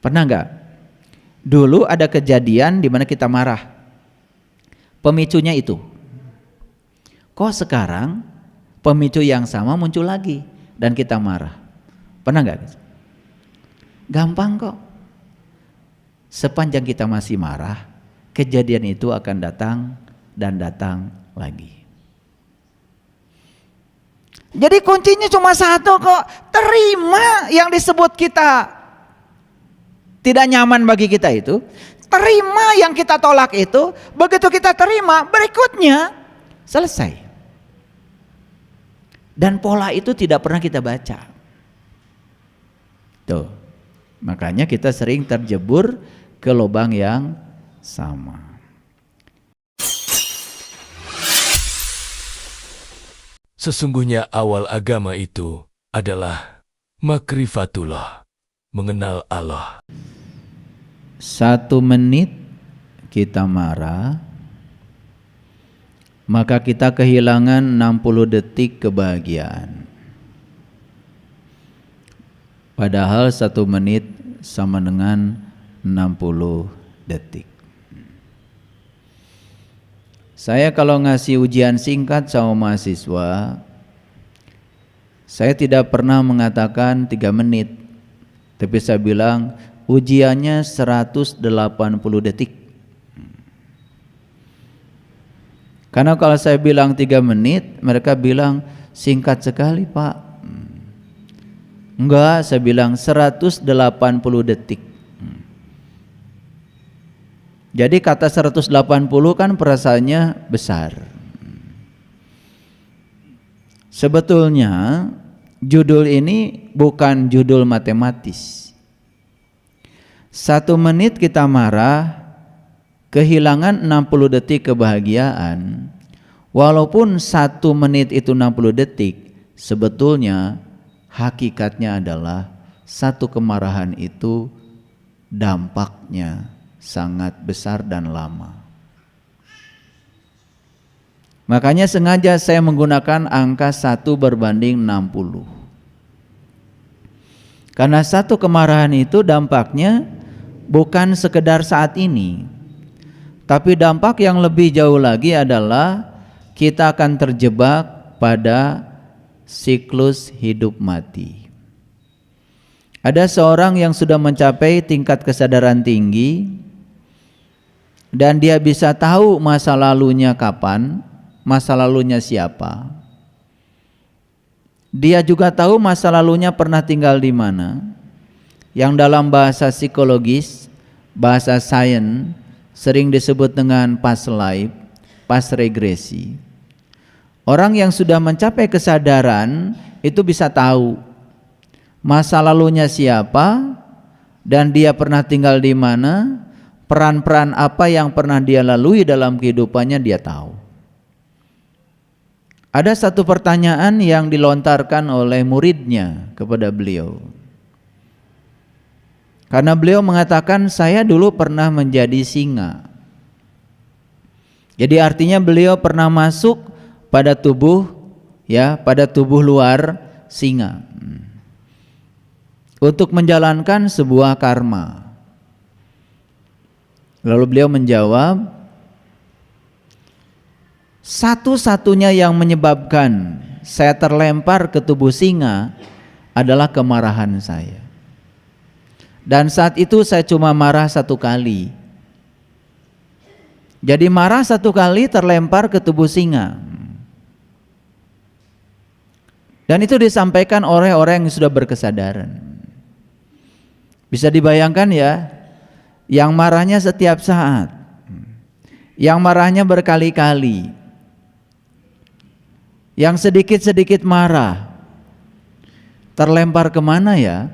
Pernah nggak? Dulu ada kejadian di mana kita marah. Pemicunya itu. Kok sekarang pemicu yang sama muncul lagi dan kita marah? Pernah nggak? Gampang kok. Sepanjang kita masih marah, kejadian itu akan datang dan datang lagi. Jadi kuncinya cuma satu kok, terima yang disebut kita tidak nyaman bagi kita itu, terima yang kita tolak itu, begitu kita terima, berikutnya selesai. Dan pola itu tidak pernah kita baca. Tuh, makanya kita sering terjebur ke lubang yang sama. Sesungguhnya awal agama itu adalah makrifatullah, mengenal Allah. 1 menit kita marah, maka kita kehilangan 60 detik kebahagiaan. Padahal 1 menit sama dengan 60 detik. Saya kalau ngasih ujian singkat sama mahasiswa, saya tidak pernah mengatakan 3 menit, tapi saya bilang ujiannya 180 detik. Karena kalau saya bilang 3 menit, mereka bilang singkat sekali Pak. Enggak, saya bilang 180 detik. Jadi kata 180 kan perasaannya besar. Sebetulnya judul ini bukan judul matematis. 1 menit kita marah, kehilangan 60 detik kebahagiaan. Walaupun 1 menit itu 60 detik, sebetulnya hakikatnya adalah satu kemarahan itu dampaknya sangat besar dan lama. Makanya sengaja saya menggunakan angka 1 berbanding 60. Karena satu kemarahan itu dampaknya bukan sekedar saat ini, tapi dampak yang lebih jauh lagi adalah kita akan terjebak pada siklus hidup mati. Ada seorang yang sudah mencapai tingkat kesadaran tinggi dan dia bisa tahu masa lalunya kapan, masa lalunya siapa. Dia juga tahu masa lalunya pernah tinggal di mana, yang dalam bahasa psikologis, bahasa sains sering disebut dengan past life, past regresi. Orang yang sudah mencapai kesadaran itu bisa tahu masa lalunya siapa dan dia pernah tinggal di mana, peran-peran apa yang pernah dia lalui dalam kehidupannya dia tahu. Ada satu pertanyaan yang dilontarkan oleh muridnya kepada beliau. Karena beliau mengatakan saya dulu pernah menjadi singa. Jadi artinya beliau pernah masuk pada tubuh pada tubuh luar singa. Untuk menjalankan sebuah karma. Lalu beliau menjawab, satu-satunya yang menyebabkan saya terlempar ke tubuh singa adalah kemarahan saya. Dan saat itu saya cuma marah 1 kali. Jadi marah 1 kali terlempar ke tubuh singa. Dan itu disampaikan oleh orang yang sudah berkesadaran. Bisa dibayangkan ya, yang marahnya setiap saat, yang marahnya berkali-kali, yang sedikit-sedikit marah, terlempar kemana ya?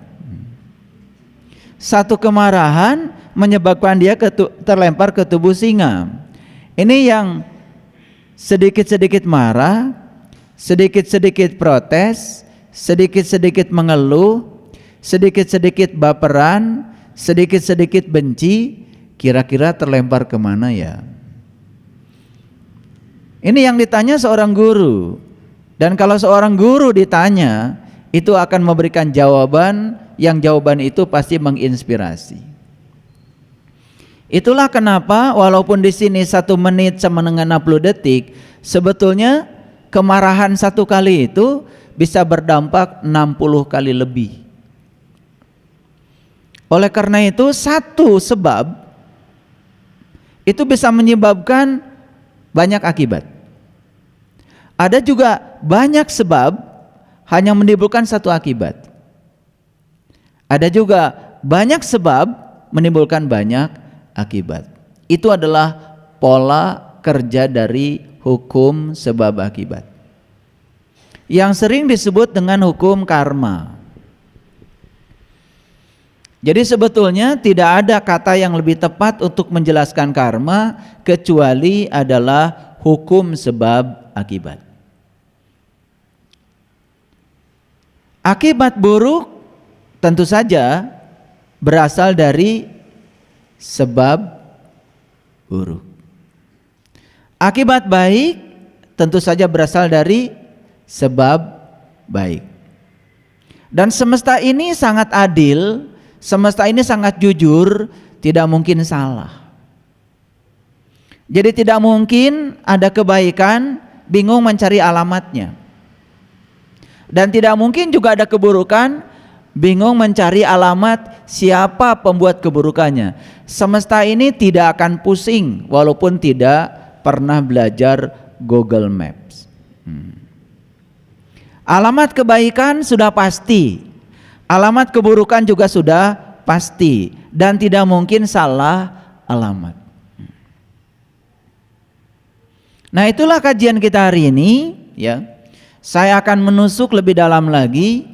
Satu kemarahan menyebabkan dia terlempar ke tubuh singa. Ini yang sedikit-sedikit marah, sedikit-sedikit protes, sedikit-sedikit mengeluh, sedikit-sedikit baperan, sedikit-sedikit benci, kira-kira terlempar kemana ya? Ini yang ditanya seorang guru. Dan kalau seorang guru ditanya, itu akan memberikan jawaban yang jawaban itu pasti menginspirasi. Itulah kenapa walaupun di sini 1 menit sama dengan 60 detik, sebetulnya kemarahan 1 kali itu bisa berdampak 60 kali lebih. Oleh karena itu, 1 sebab itu bisa menyebabkan banyak akibat. Ada juga banyak sebab hanya menimbulkan 1 akibat. Ada juga banyak sebab menimbulkan banyak akibat. Itu adalah pola kerja dari hukum sebab akibat, yang sering disebut dengan hukum karma. Jadi sebetulnya tidak ada kata yang lebih tepat untuk menjelaskan karma kecuali adalah hukum sebab akibat. Akibat buruk tentu saja berasal dari sebab buruk. Akibat baik tentu saja berasal dari sebab baik. Dan semesta ini sangat adil, semesta ini sangat jujur, tidak mungkin salah. Jadi tidak mungkin ada kebaikan bingung mencari alamatnya. Dan tidak mungkin juga ada keburukan bingung mencari alamat siapa pembuat keburukannya. Semesta ini tidak akan pusing walaupun tidak pernah belajar Google Maps. Alamat kebaikan sudah pasti, alamat keburukan juga sudah pasti, dan tidak mungkin salah alamat. Nah, itulah kajian kita hari ini, ya. Saya akan menusuk lebih dalam lagi.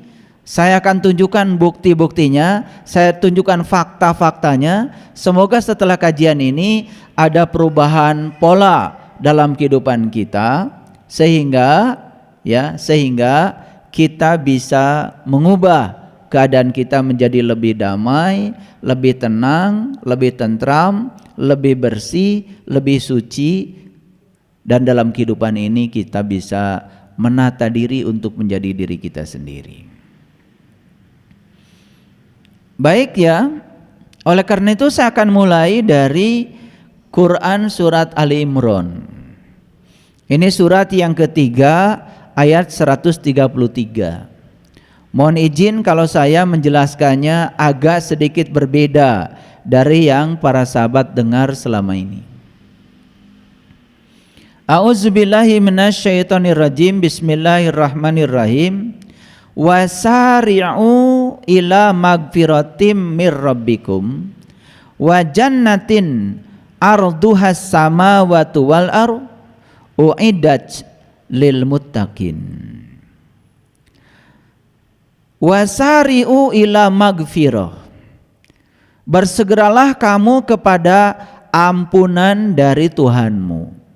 Saya akan tunjukkan bukti-buktinya, saya tunjukkan fakta-faktanya. Semoga setelah kajian ini ada perubahan pola dalam kehidupan kita, sehingga kita bisa mengubah keadaan kita menjadi lebih damai, lebih tenang, lebih tentram, lebih bersih, lebih suci, dan dalam kehidupan ini kita bisa menata diri untuk menjadi diri kita sendiri. Baik ya, oleh karena itu saya akan mulai dari Quran surat Ali Imran. Ini surat yang ketiga ayat 133. Mohon izin kalau saya menjelaskannya agak sedikit berbeda dari yang para sahabat dengar selama ini. A'udzubillahi minasyaitonirrajim. Bismillahirrahmanirrahim. Wasari'u ila magfiratim mir rabbikum wa jannatin arduhas samawati wal ardh uiddat lil muttaqin. Wasari'u ila magfirah, bersegeralah kamu kepada ampunan dari Tuhanmu.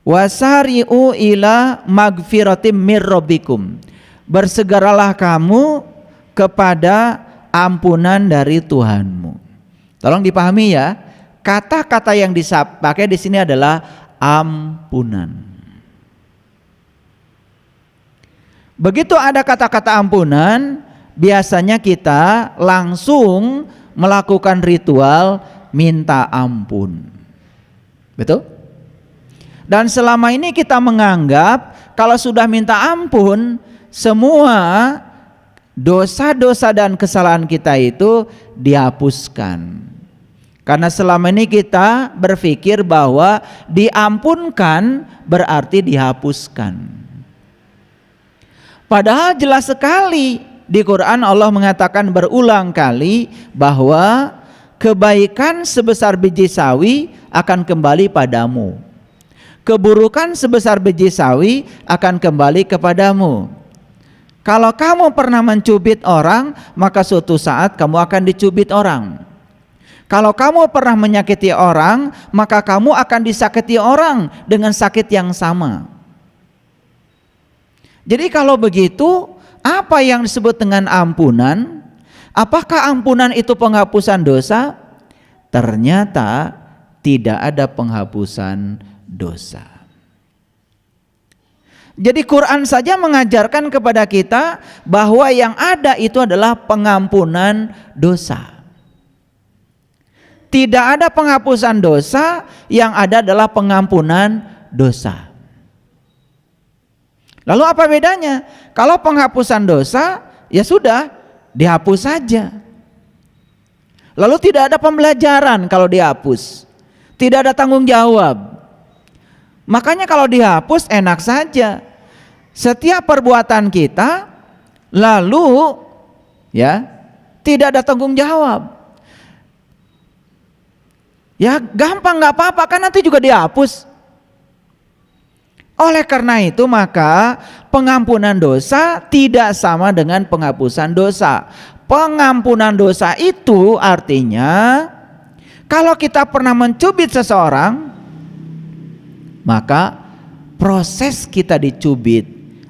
Wasari'u ila magfiratim mir rabbikum, bersegeralah kamu kepada ampunan dari Tuhanmu. Tolong dipahami ya, kata-kata yang dipakai di sini adalah ampunan. Begitu ada kata-kata ampunan, biasanya kita langsung melakukan ritual minta ampun. Betul? Dan selama ini kita menganggap kalau sudah minta ampun, semua dosa-dosa dan kesalahan kita itu dihapuskan. Karena selama ini kita berpikir bahwa diampunkan berarti dihapuskan. Padahal jelas sekali di Quran Allah mengatakan berulang kali bahwa kebaikan sebesar biji sawi akan kembali padamu. Keburukan sebesar biji sawi akan kembali kepadamu. Kalau kamu pernah mencubit orang, maka suatu saat kamu akan dicubit orang. Kalau kamu pernah menyakiti orang, maka kamu akan disakiti orang dengan sakit yang sama. Jadi kalau begitu, apa yang disebut dengan ampunan? Apakah ampunan itu penghapusan dosa? Ternyata tidak ada penghapusan dosa. Jadi Quran saja mengajarkan kepada kita bahwa yang ada itu adalah pengampunan dosa. Tidak ada penghapusan dosa, yang ada adalah pengampunan dosa. Lalu apa bedanya? Kalau penghapusan dosa, ya sudah, dihapus saja. Lalu tidak ada pembelajaran kalau dihapus. Tidak ada tanggung jawab. Makanya kalau dihapus enak saja. Setiap perbuatan kita lalu ya tidak ada tanggung jawab. Ya gampang, nggak apa-apa kan, nanti juga dihapus. Oleh karena itu maka pengampunan dosa tidak sama dengan penghapusan dosa. Pengampunan dosa itu artinya kalau kita pernah mencubit seseorang, maka proses kita dicubit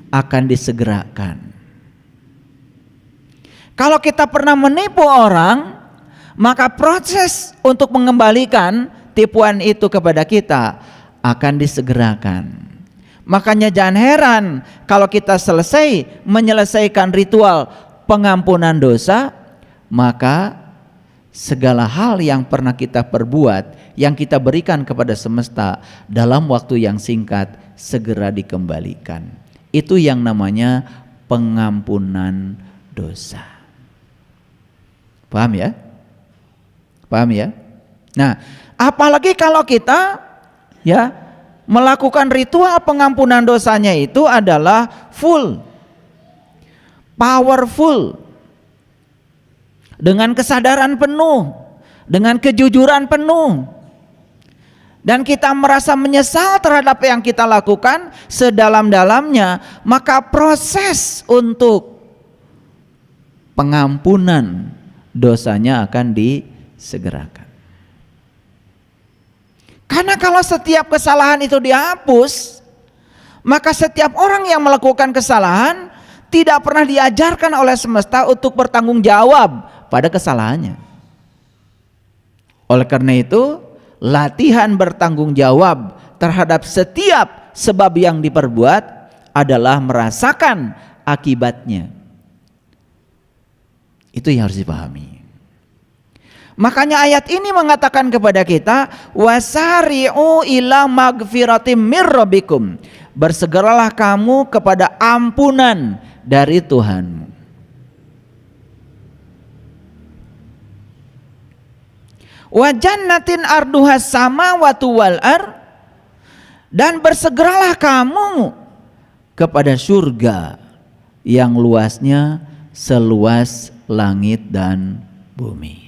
akan disegerakan. Kalau kita pernah menipu orang, maka proses untuk mengembalikan tipuan itu kepada kita akan disegerakan. Makanya jangan heran kalau kita menyelesaikan ritual pengampunan dosa, maka segala hal yang pernah kita perbuat, yang kita berikan kepada semesta dalam waktu yang singkat segera dikembalikan. Itu yang namanya pengampunan dosa. Paham ya? Paham ya? Nah, apalagi kalau kita ya melakukan ritual pengampunan dosanya itu adalah full, powerful, dengan kesadaran penuh, dengan kejujuran penuh, dan kita merasa menyesal terhadap yang kita lakukan sedalam-dalamnya, maka proses untuk pengampunan dosanya akan disegerakan. Karena kalau setiap kesalahan itu dihapus, maka setiap orang yang melakukan kesalahan tidak pernah diajarkan oleh semesta untuk bertanggung jawab pada kesalahannya. Oleh karena itu, latihan bertanggung jawab terhadap setiap sebab yang diperbuat adalah merasakan akibatnya. Itu yang harus dipahami. Makanya ayat ini mengatakan kepada kita, wasari'u ila magfiratim mir rabbikum, bersegeralah kamu kepada ampunan dari Tuhanmu. Wa jannatin arduhas samawati wal ar, dan bersegeralah kamu kepada surga yang luasnya seluas langit dan bumi.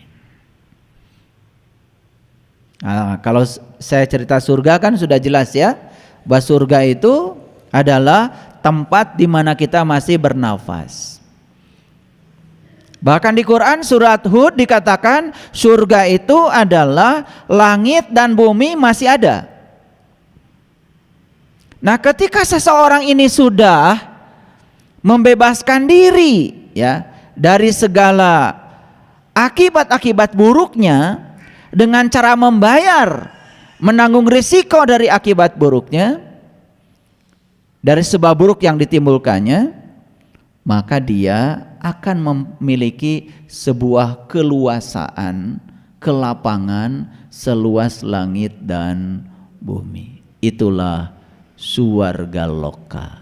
Nah, kalau saya cerita surga kan sudah jelas ya, bahwa surga itu adalah tempat di mana kita masih bernafas. Bahkan di Quran surat Hud dikatakan surga itu adalah langit dan bumi masih ada. Nah, ketika seseorang ini sudah membebaskan diri ya dari segala akibat-akibat buruknya, dengan cara membayar, menanggung risiko dari akibat buruknya, dari sebab buruk yang ditimbulkannya, maka dia akan memiliki sebuah keluasaan, kelapangan seluas langit dan bumi. Itulah suwarga loka.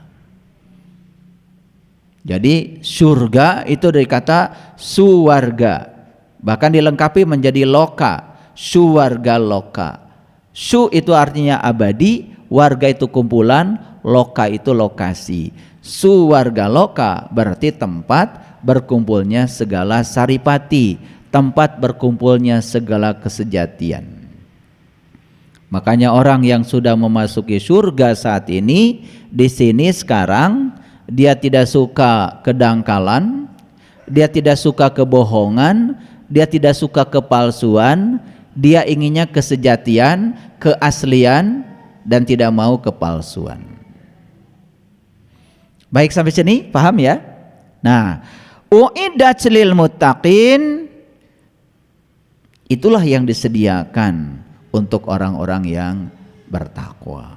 Jadi surga itu dari kata suwarga, bahkan dilengkapi menjadi loka. Suwarga loka. Su itu artinya abadi, warga itu kumpulan, loka itu lokasi. Suwarga loka berarti tempat berkumpulnya segala saripati, tempat berkumpulnya segala kesejatian. Makanya orang yang sudah memasuki surga saat ini, di sini sekarang dia tidak suka kedangkalan, dia tidak suka kebohongan, dia tidak suka kepalsuan. Dia inginnya kesejatian, keaslian, dan tidak mau kepalsuan. Baik sampai sini, paham ya? Nah, uiddat lil muttaqin, itulah yang disediakan untuk orang-orang yang bertakwa.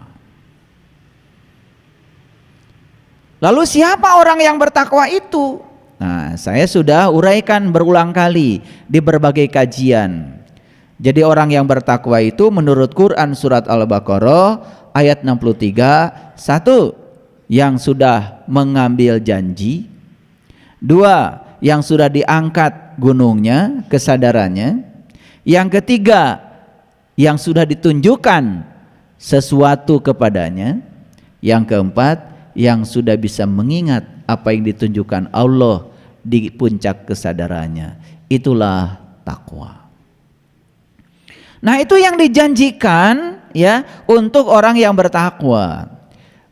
Lalu siapa orang yang bertakwa itu? Nah, saya sudah uraikan berulang kali di berbagai kajian. Jadi orang yang bertakwa itu menurut Quran surat Al-Baqarah ayat 63, satu, yang sudah mengambil janji. Dua, yang sudah diangkat gunungnya, kesadarannya. Yang ketiga, yang sudah ditunjukkan sesuatu kepadanya. Yang keempat, yang sudah bisa mengingat apa yang ditunjukkan Allah di puncak kesadarannya. Itulah takwa. Nah, itu yang dijanjikan ya untuk orang yang bertakwa.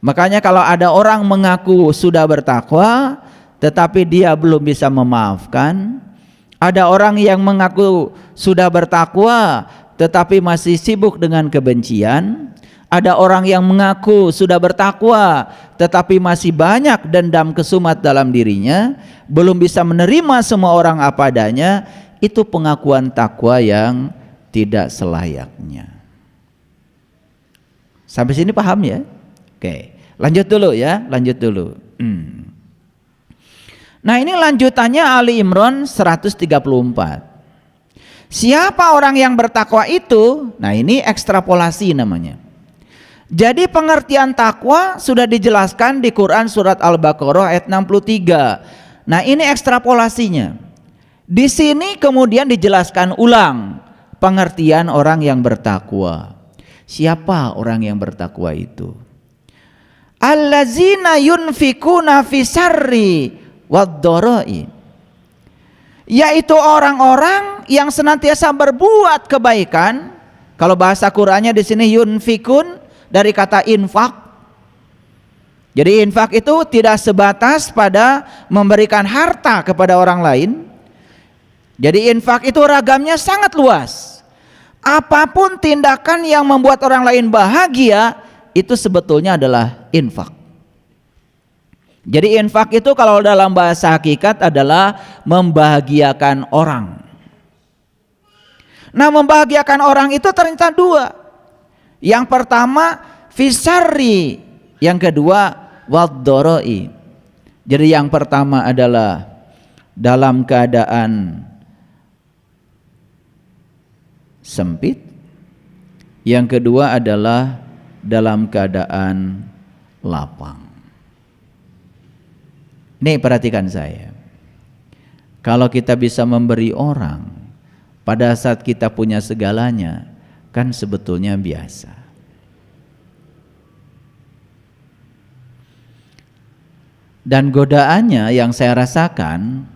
Makanya kalau ada orang mengaku sudah bertakwa tetapi dia belum bisa memaafkan, ada orang yang mengaku sudah bertakwa tetapi masih sibuk dengan kebencian, ada orang yang mengaku sudah bertakwa tetapi masih banyak dendam kesumat dalam dirinya, belum bisa menerima semua orang apa adanya. Itu pengakuan takwa yang tidak selayaknya. Sampai sini paham ya? Oke, lanjut dulu ya, lanjut dulu. Nah, ini lanjutannya Ali Imran 134. Siapa orang yang bertakwa itu? Nah, ini ekstrapolasi namanya. Jadi pengertian takwa sudah dijelaskan di Quran surat Al-Baqarah ayat 63. Nah, ini ekstrapolasinya. Di sini kemudian dijelaskan ulang pengertian orang yang bertakwa. Siapa orang yang bertakwa itu? Allazina yunfikuna fisarri wad-dharai, yaitu orang-orang yang senantiasa berbuat kebaikan. Kalau bahasa Qur'annya di sini yunfikun dari kata infak. Jadi infak itu tidak sebatas pada memberikan harta kepada orang lain. Jadi infak itu ragamnya sangat luas. Apapun tindakan yang membuat orang lain bahagia itu sebetulnya adalah infak. Jadi infak itu kalau dalam bahasa hakikat adalah membahagiakan orang. Nah, membahagiakan orang itu ternyata dua. Yang pertama fisarri, yang kedua wad-dharai. Jadi yang pertama adalah dalam keadaan sempit, yang kedua adalah dalam keadaan lapang. Nih, perhatikan saya. Kalau kita bisa memberi orang pada saat kita punya segalanya, kan sebetulnya biasa. Dan godaannya yang saya rasakan,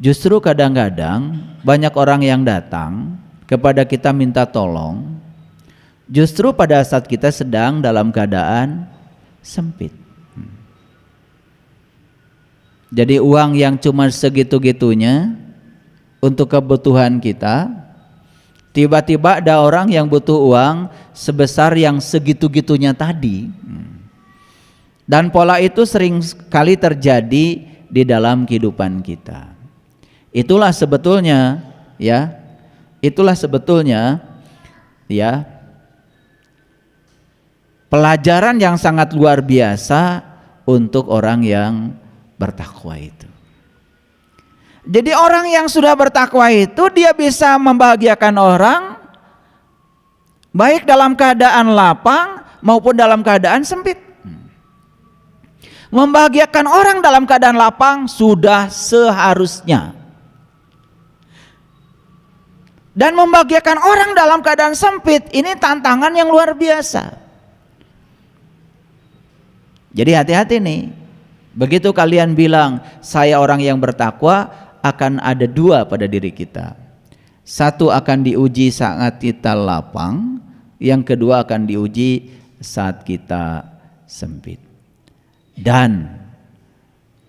justru kadang-kadang banyak orang yang datang kepada kita minta tolong, justru pada saat kita sedang dalam keadaan sempit. Jadi uang yang cuma segitu-gitunya untuk kebutuhan kita, tiba-tiba ada orang yang butuh uang sebesar yang segitu-gitunya tadi. Dan pola itu sering kali terjadi di dalam kehidupan kita. Itulah sebetulnya ya, pelajaran yang sangat luar biasa untuk orang yang bertakwa itu. Jadi orang yang sudah bertakwa itu dia bisa membahagiakan orang baik dalam keadaan lapang maupun dalam keadaan sempit. Membahagiakan orang dalam keadaan lapang sudah seharusnya. Dan membahagiakan orang dalam keadaan sempit ini tantangan yang luar biasa. Jadi hati-hati nih. Begitu kalian bilang saya orang yang bertakwa, akan ada dua pada diri kita. Satu akan diuji saat kita lapang, yang kedua akan diuji saat kita sempit. Dan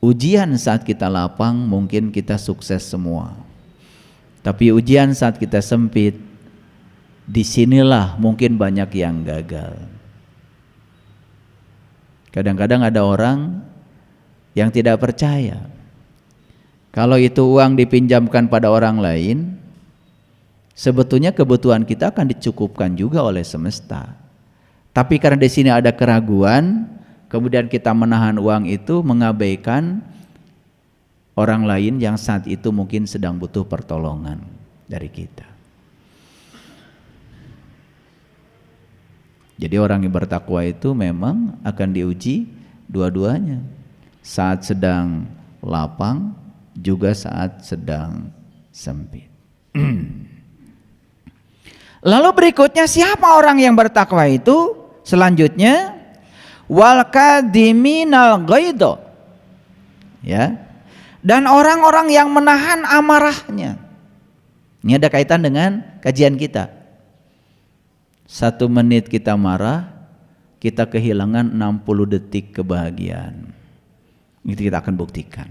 ujian saat kita lapang mungkin kita sukses semua. Tapi ujian saat kita sempit, disinilah mungkin banyak yang gagal. Kadang-kadang ada orang yang tidak percaya kalau itu uang dipinjamkan pada orang lain, sebetulnya kebutuhan kita akan dicukupkan juga oleh semesta. Tapi karena di sini ada keraguan, kemudian kita menahan uang itu, mengabaikan orang lain yang saat itu mungkin sedang butuh pertolongan dari kita. Jadi orang yang bertakwa itu memang akan diuji dua-duanya, saat sedang lapang juga saat sedang sempit. Lalu berikutnya, siapa orang yang bertakwa itu? Selanjutnya, wal kadiminal ghaidho, ya, dan orang-orang yang menahan amarahnya. Ini ada kaitan dengan kajian kita. 1 menit kita marah, kita kehilangan 60 detik kebahagiaan. Itu kita akan buktikan.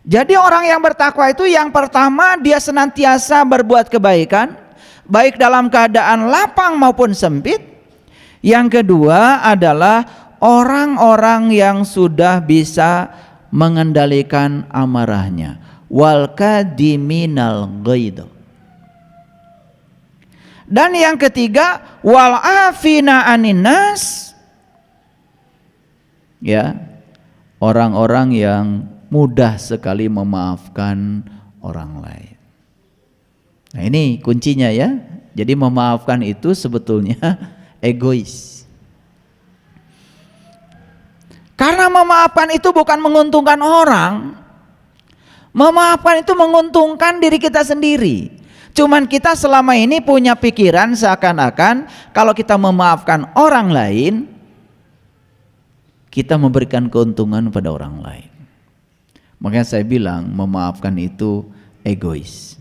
Jadi orang yang bertakwa itu yang pertama, dia senantiasa berbuat kebaikan, baik dalam keadaan lapang maupun sempit. Yang kedua adalah orang-orang yang sudah bisa mengendalikan amarahnya. Wal kadiminal ghaidho. Dan yang ketiga, wal afina anin nas. Ya, orang-orang yang mudah sekali memaafkan orang lain. Nah, ini kuncinya ya. Jadi memaafkan itu sebetulnya egois. Karena memaafkan itu bukan menguntungkan orang. Memaafkan itu menguntungkan diri kita sendiri. Cuman kita selama ini punya pikiran seakan-akan kalau kita memaafkan orang lain, kita memberikan keuntungan pada orang lain. Makanya saya bilang memaafkan itu egois.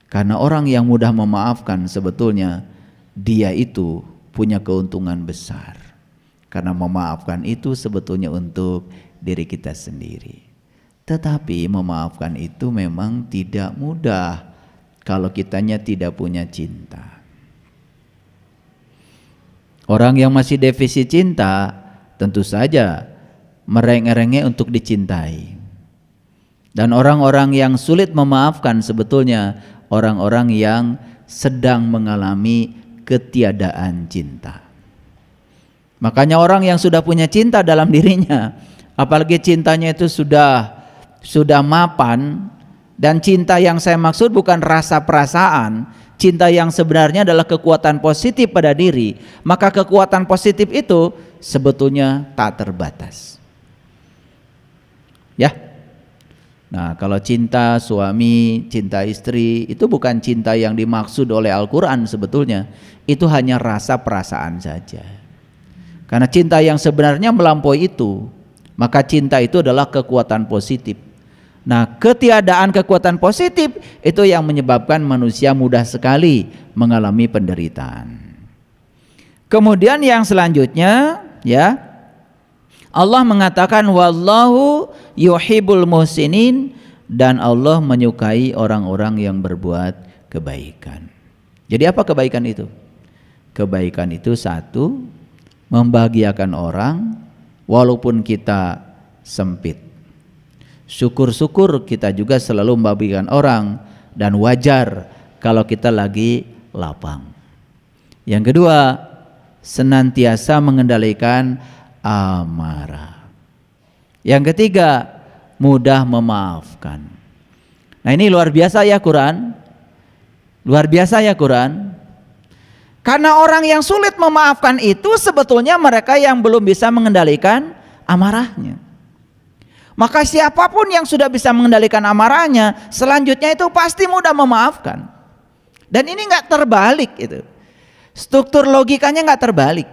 Karena orang yang mudah memaafkan sebetulnya dia itu punya keuntungan besar. Karena memaafkan itu sebetulnya untuk diri kita sendiri. Tetapi memaafkan itu memang tidak mudah kalau kitanya tidak punya cinta. Orang yang masih defisit cinta tentu saja merengek-rengek untuk dicintai. Dan orang-orang yang sulit memaafkan sebetulnya orang-orang yang sedang mengalami ketiadaan cinta. Makanya orang yang sudah punya cinta dalam dirinya, apalagi cintanya itu sudah mapan, dan cinta yang saya maksud bukan rasa perasaan, cinta yang sebenarnya adalah kekuatan positif pada diri, maka kekuatan positif itu sebetulnya tak terbatas. Ya. Nah, kalau cinta suami, cinta istri itu bukan cinta yang dimaksud oleh Al-Quran sebetulnya. Itu hanya rasa perasaan saja. Karena cinta yang sebenarnya melampaui itu, maka cinta itu adalah kekuatan positif. Nah, ketiadaan kekuatan positif itu yang menyebabkan manusia mudah sekali mengalami penderitaan. Kemudian yang selanjutnya, ya, Allah mengatakan wallahu yuhibbul muhsinin, dan Allah menyukai orang-orang yang berbuat kebaikan. Jadi apa kebaikan itu? Kebaikan itu satu, membahagiakan orang walaupun kita sempit. Syukur-syukur kita juga selalu membahagiakan orang, dan wajar kalau kita lagi lapang. Yang kedua, senantiasa mengendalikan amarah. Yang ketiga, mudah memaafkan. Nah, ini luar biasa ya Quran. Luar biasa ya Quran. Karena orang yang sulit memaafkan itu sebetulnya mereka yang belum bisa mengendalikan amarahnya. Maka siapapun yang sudah bisa mengendalikan amarahnya, selanjutnya itu pasti mudah memaafkan. Dan ini nggak terbalik itu. Struktur logikanya nggak terbalik.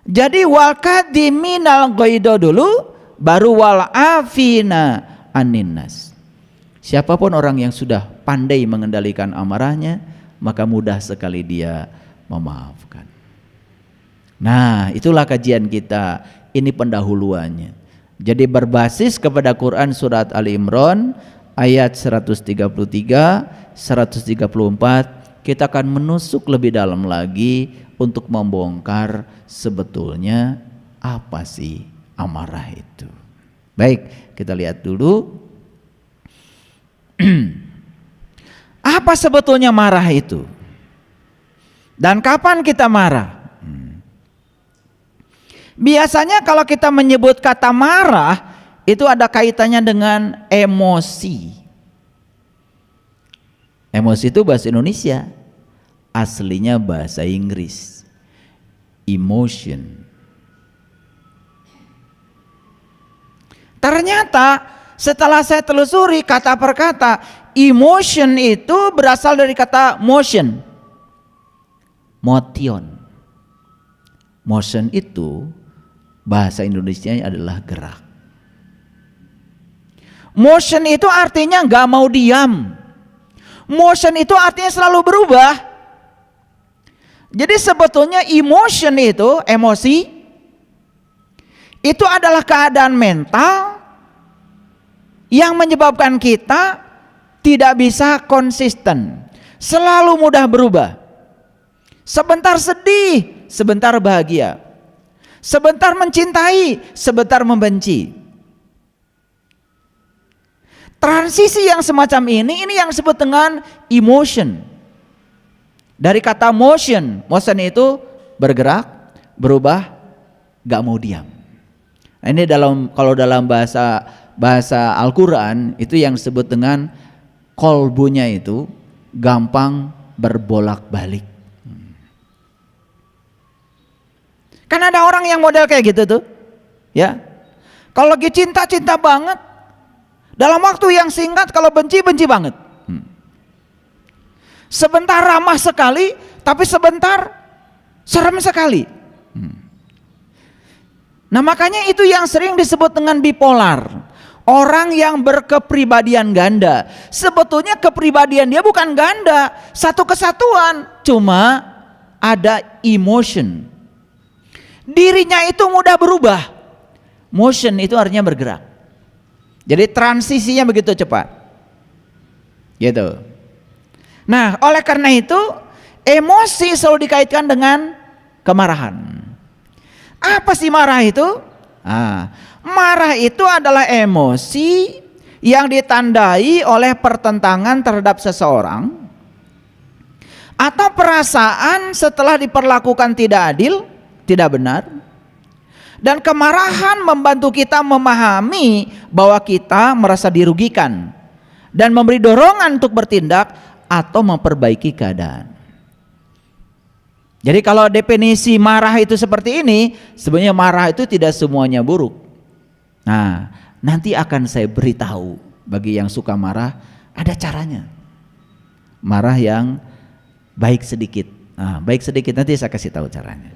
Jadi wal kadiminal ghaidho dulu, baru wal afina anin nas. Siapapun orang yang sudah pandai mengendalikan amarahnya, maka mudah sekali dia memaafkan. Nah, itulah kajian kita. Ini pendahuluannya. Jadi berbasis kepada Quran surat Ali Imran ayat 133, 134, kita akan menusuk lebih dalam lagi untuk membongkar sebetulnya apa sih amarah itu. Baik, kita lihat dulu. Apa sebetulnya marah itu? Dan kapan kita marah? Biasanya kalau kita menyebut kata marah, itu ada kaitannya dengan emosi. Emosi itu bahasa Indonesia, aslinya bahasa Inggris. Emotion. Ternyata setelah saya telusuri kata per kata, emotion itu berasal dari kata motion. Motion. Motion itu bahasa Indonesianya adalah gerak. Motion itu artinya gak mau diam. Motion itu artinya selalu berubah. Jadi sebetulnya emotion itu, emosi, itu adalah keadaan mental yang menyebabkan kita tidak bisa konsisten, selalu mudah berubah. Sebentar sedih, sebentar bahagia. Sebentar mencintai, sebentar membenci. Transisi yang semacam ini yang disebut dengan emotion. Dari kata motion, motion itu bergerak, berubah, gak mau diam. Nah, ini kalau dalam bahasa Al-Quran itu yang disebut dengan kolbunya itu gampang berbolak-balik. Kan ada orang yang model kayak gitu tuh, ya. Kalau lagi cinta banget, dalam waktu yang singkat kalau benci banget. Sebentar ramah sekali, tapi sebentar serem sekali. Nah makanya itu yang sering disebut dengan bipolar. Orang yang berkepribadian ganda. Sebetulnya kepribadian dia bukan ganda, satu kesatuan, cuma ada emotion. Dirinya itu mudah berubah. Motion itu artinya bergerak. Jadi transisinya begitu cepat. Gitu. Nah, oleh karena itu emosi selalu dikaitkan dengan kemarahan. Apa sih marah itu? Marah itu adalah emosi yang ditandai oleh pertentangan terhadap seseorang atau perasaan setelah diperlakukan tidak adil, tidak benar. Dan kemarahan membantu kita memahami bahwa kita merasa dirugikan dan memberi dorongan untuk bertindak atau memperbaiki keadaan. Jadi kalau definisi marah itu seperti ini, sebenarnya marah itu tidak semuanya buruk. Nah, nanti akan saya beritahu bagi yang suka marah, ada caranya. Marah yang baik sedikit. Baik sedikit nanti saya kasih tahu caranya.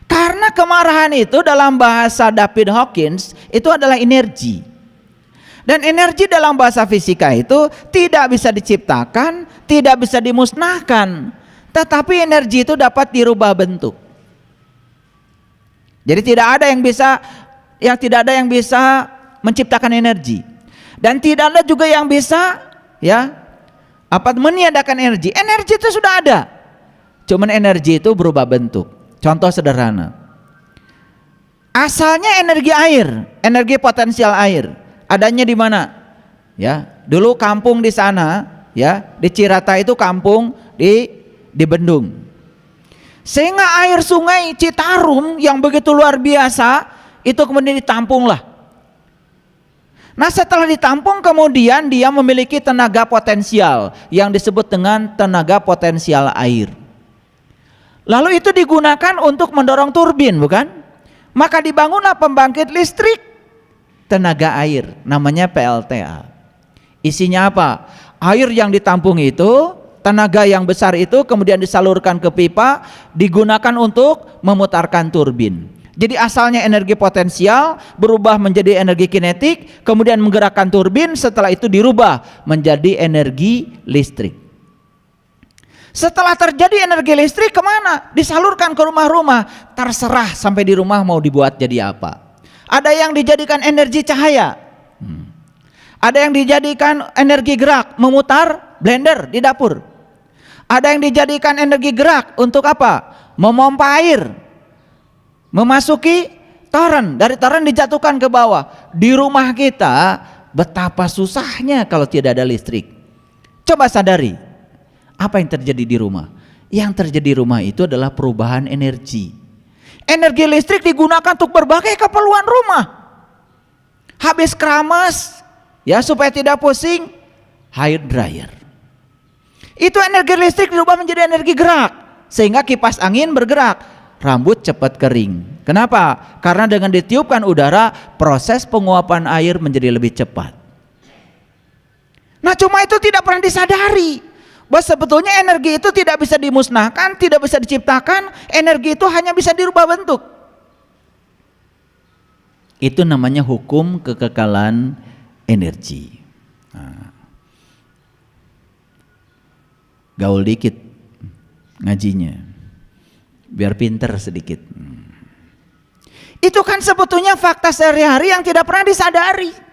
Karena kemarahan itu dalam bahasa David Hawkins itu adalah energi. Dan energi dalam bahasa fisika itu tidak bisa diciptakan, tidak bisa dimusnahkan, tetapi energi itu dapat dirubah bentuk. Jadi tidak ada yang bisa menciptakan energi, dan tidak ada juga yang bisa meniadakan energi. Energi itu sudah ada, cuman energi itu berubah bentuk. Contoh sederhana, asalnya energi air, energi potensial air. Adanya di mana? Ya, dulu kampung di sana, ya, di Cirata itu kampung di Bendung. Sehingga air sungai Citarum yang begitu luar biasa itu kemudian ditampunglah. Nah, setelah ditampung kemudian dia memiliki tenaga potensial yang disebut dengan tenaga potensial air. Lalu itu digunakan untuk mendorong turbin, bukan? Maka dibangunlah pembangkit listrik tenaga air, namanya PLTA. Isinya apa? Air yang ditampung itu, tenaga yang besar itu kemudian disalurkan ke pipa, digunakan untuk memutarkan turbin. Jadi asalnya energi potensial berubah menjadi energi kinetik, kemudian menggerakkan turbin, setelah itu dirubah menjadi energi listrik. Setelah terjadi energi listrik kemana? Disalurkan ke rumah-rumah, terserah sampai di rumah mau dibuat jadi apa. Ada yang dijadikan energi cahaya, ada yang dijadikan energi gerak, memutar blender di dapur. Ada yang dijadikan energi gerak untuk apa? Memompa air, memasuki toren, dari toren dijatuhkan ke bawah. Di rumah kita betapa susahnya kalau tidak ada listrik. Coba sadari, apa yang terjadi di rumah? Yang terjadi di rumah itu adalah perubahan energi. Energi listrik digunakan untuk berbagai keperluan rumah. Habis keramas, ya supaya tidak pusing, hair dryer. Itu energi listrik dirubah menjadi energi gerak, sehingga kipas angin bergerak, rambut cepat kering. Kenapa? Karena dengan ditiupkan udara, proses penguapan air menjadi lebih cepat. Nah, cuma itu tidak pernah disadari bahwa sebetulnya energi itu tidak bisa dimusnahkan, tidak bisa diciptakan. Energi itu hanya bisa dirubah bentuk. Itu namanya hukum kekekalan energi. Nah, gaul dikit ngajinya, biar pinter sedikit. Itu kan sebetulnya fakta sehari-hari yang tidak pernah disadari.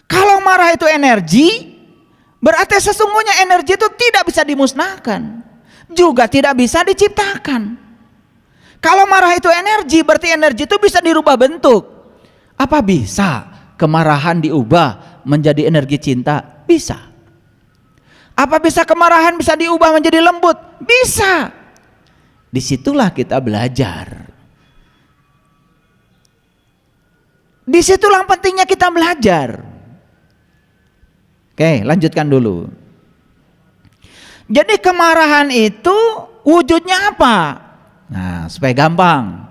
Kalau marah itu energi, berarti sesungguhnya energi itu tidak bisa dimusnahkan, juga tidak bisa diciptakan. Kalau marah itu energi, berarti energi itu bisa dirubah bentuk. Apa bisa kemarahan diubah menjadi energi cinta? Bisa. Apa bisa kemarahan bisa diubah menjadi lembut? Bisa. Disitulah kita belajar. Disitulah pentingnya kita belajar. Oke, lanjutkan dulu. Jadi kemarahan itu wujudnya apa? Nah, supaya gampang.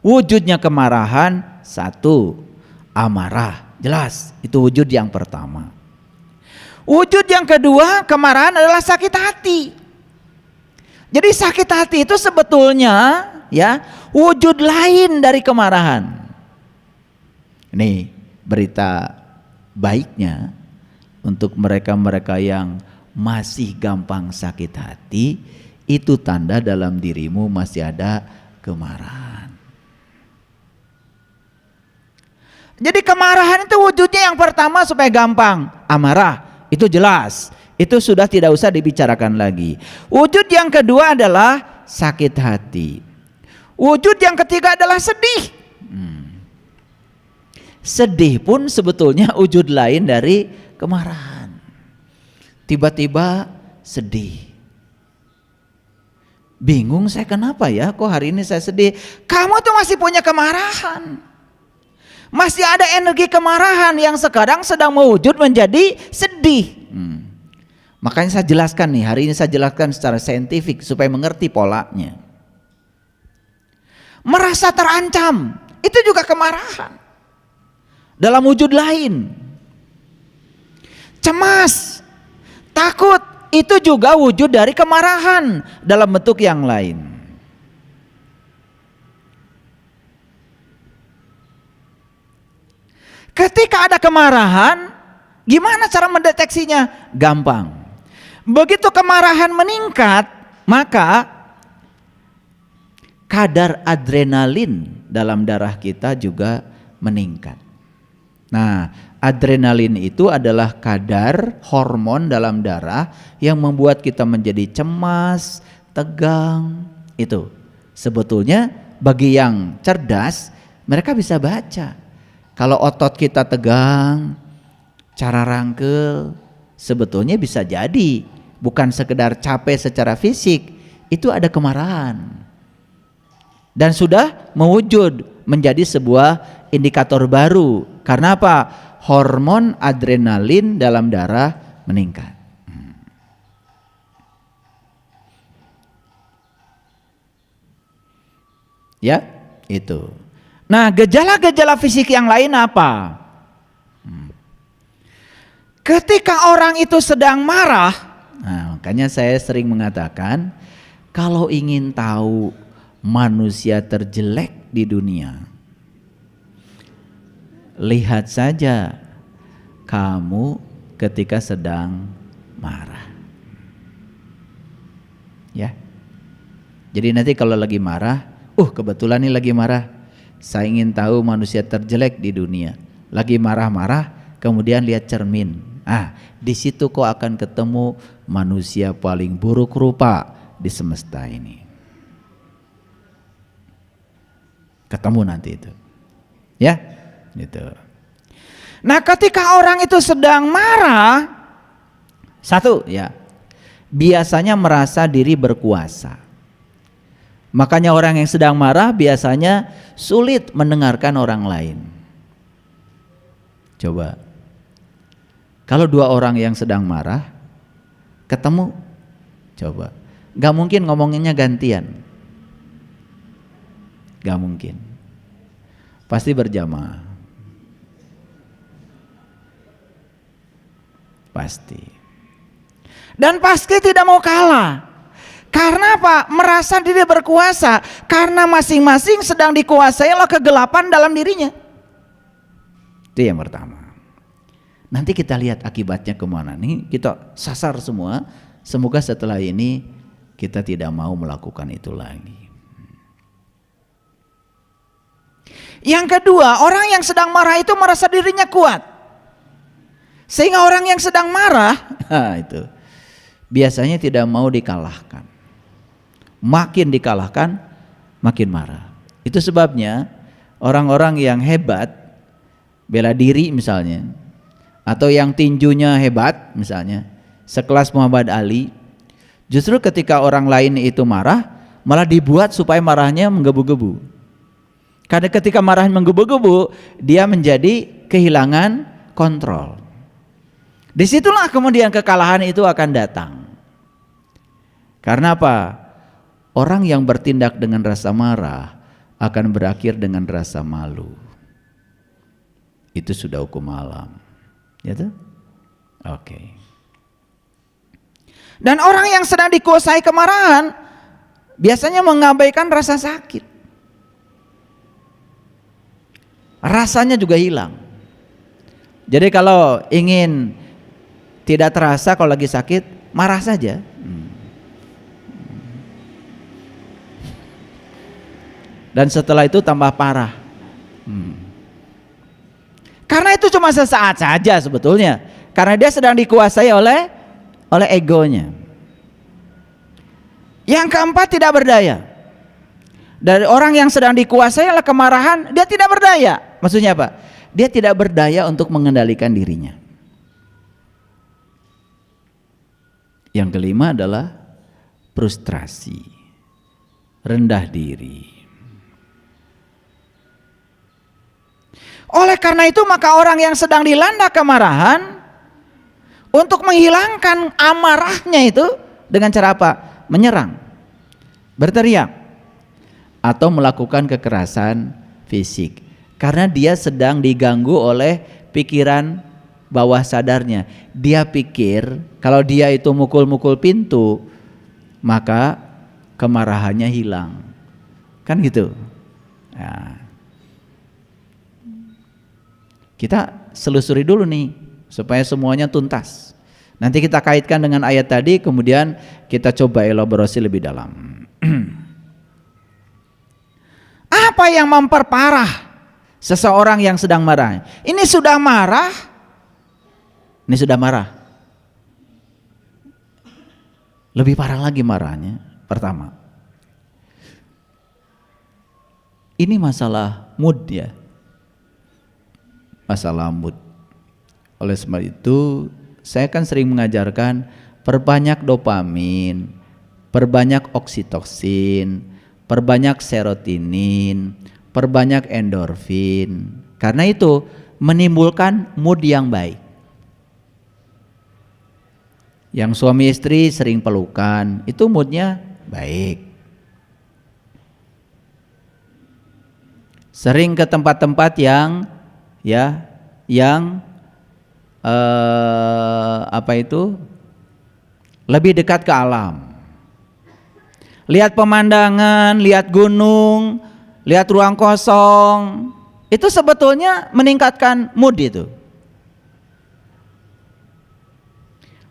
Wujudnya kemarahan, satu, amarah. Jelas, itu wujud yang pertama. Wujud yang kedua, kemarahan adalah sakit hati. Jadi sakit hati itu sebetulnya ya wujud lain dari kemarahan. Ini berita baiknya untuk mereka-mereka yang masih gampang sakit hati, itu tanda dalam dirimu masih ada kemarahan. Jadi kemarahan itu wujudnya yang pertama supaya gampang, amarah, itu jelas, itu sudah tidak usah dibicarakan lagi. Wujud yang kedua adalah sakit hati. Wujud yang ketiga adalah sedih. Sedih pun sebetulnya wujud lain dari kemarahan. Tiba-tiba sedih. Bingung saya kenapa ya kok hari ini saya sedih. Kamu tuh masih punya kemarahan. Masih ada energi kemarahan yang sekarang sedang mewujud menjadi sedih. Makanya saya jelaskan nih, hari ini saya jelaskan secara saintifik supaya mengerti polanya. Merasa terancam, itu juga kemarahan. Dalam wujud lain. Cemas, takut, itu juga wujud dari kemarahan dalam bentuk yang lain. Ketika ada kemarahan, gimana cara mendeteksinya? Gampang. Begitu kemarahan meningkat, maka kadar adrenalin dalam darah kita juga meningkat. Nah, adrenalin itu adalah kadar hormon dalam darah yang membuat kita menjadi cemas, tegang. Itu sebetulnya bagi yang cerdas, mereka bisa baca. Kalau otot kita tegang, cara rangkel, sebetulnya bisa jadi bukan sekedar capek secara fisik, itu ada kemarahan. Dan sudah mewujud menjadi sebuah indikator baru. Karena apa? Hormon adrenalin dalam darah meningkat. Ya, itu. Nah, gejala-gejala fisik yang lain apa? Ketika orang itu sedang marah, nah, makanya saya sering mengatakan, kalau ingin tahu manusia terjelek di dunia, lihat saja kamu ketika sedang marah. Ya. Jadi nanti kalau lagi marah, kebetulan nih lagi marah, saya ingin tahu manusia terjelek di dunia. Lagi marah-marah, kemudian lihat cermin. Di situ kau akan ketemu manusia paling buruk rupa di semesta ini. Ketemu nanti itu. Ya, gitu. Nah, ketika orang itu sedang marah, satu ya, biasanya merasa diri berkuasa. Makanya orang yang sedang marah biasanya sulit mendengarkan orang lain. Coba, kalau dua orang yang sedang marah ketemu, coba, gak mungkin ngomonginnya gantian, gak mungkin, pasti berjamaah, pasti. Dan pasti tidak mau kalah. Karena apa? Merasa diri berkuasa. Karena masing-masing sedang dikuasai oleh kegelapan dalam dirinya. Itu yang pertama. Nanti kita lihat akibatnya kemana nih. Kita sasar semua. Semoga setelah ini kita tidak mau melakukan itu lagi. Yang kedua, orang yang sedang marah itu merasa dirinya kuat. Sehingga orang yang sedang marah, itu biasanya tidak mau dikalahkan. Makin dikalahkan, makin marah. Itu sebabnya orang-orang yang hebat, bela diri misalnya, atau yang tinjunya hebat misalnya, sekelas Muhammad Ali, justru ketika orang lain itu marah, malah dibuat supaya marahnya menggebu-gebu. Karena ketika marah menggebu-gebu, dia menjadi kehilangan kontrol. Disitulah kemudian kekalahan itu akan datang. Karena apa? Orang yang bertindak dengan rasa marah akan berakhir dengan rasa malu. Itu sudah hukum alam. Ya tuh? Oke. Dan orang yang sedang dikuasai kemarahan biasanya mengabaikan rasa sakit. Rasanya juga hilang. Jadi kalau ingin tidak terasa kalau lagi sakit, marah saja. Dan setelah itu tambah parah. Karena itu cuma sesaat saja sebetulnya. Karena dia sedang dikuasai oleh egonya. Yang keempat, tidak berdaya. Dari orang yang sedang dikuasai oleh kemarahan, dia tidak berdaya. Maksudnya apa? Dia tidak berdaya untuk mengendalikan dirinya. Yang kelima adalah frustrasi, rendah diri. Oleh karena itu maka orang yang sedang dilanda kemarahan, untuk menghilangkan amarahnya itu dengan cara apa? Menyerang, berteriak, atau melakukan kekerasan fisik. Karena dia sedang diganggu oleh pikiran bawah sadarnya. Dia pikir kalau dia itu mukul-mukul pintu, maka kemarahannya hilang. Kan gitu. Nah, kita selusuri dulu nih supaya semuanya tuntas. Nanti kita kaitkan dengan ayat tadi, kemudian kita coba elaborasi lebih dalam. Apa yang memperparah seseorang yang sedang marah? Ini sudah marah. Ini sudah marah. Lebih parah lagi marahnya. Pertama, ini masalah mood ya. Masalah mood. Oleh sebab itu saya kan sering mengajarkan perbanyak dopamin, perbanyak oksitosin, perbanyak serotonin, perbanyak endorfin. Karena itu menimbulkan mood yang baik. Yang suami istri sering pelukan, itu moodnya baik. Sering ke tempat-tempat yang lebih dekat ke alam. Lihat pemandangan, lihat gunung, lihat ruang kosong, itu sebetulnya meningkatkan mood itu.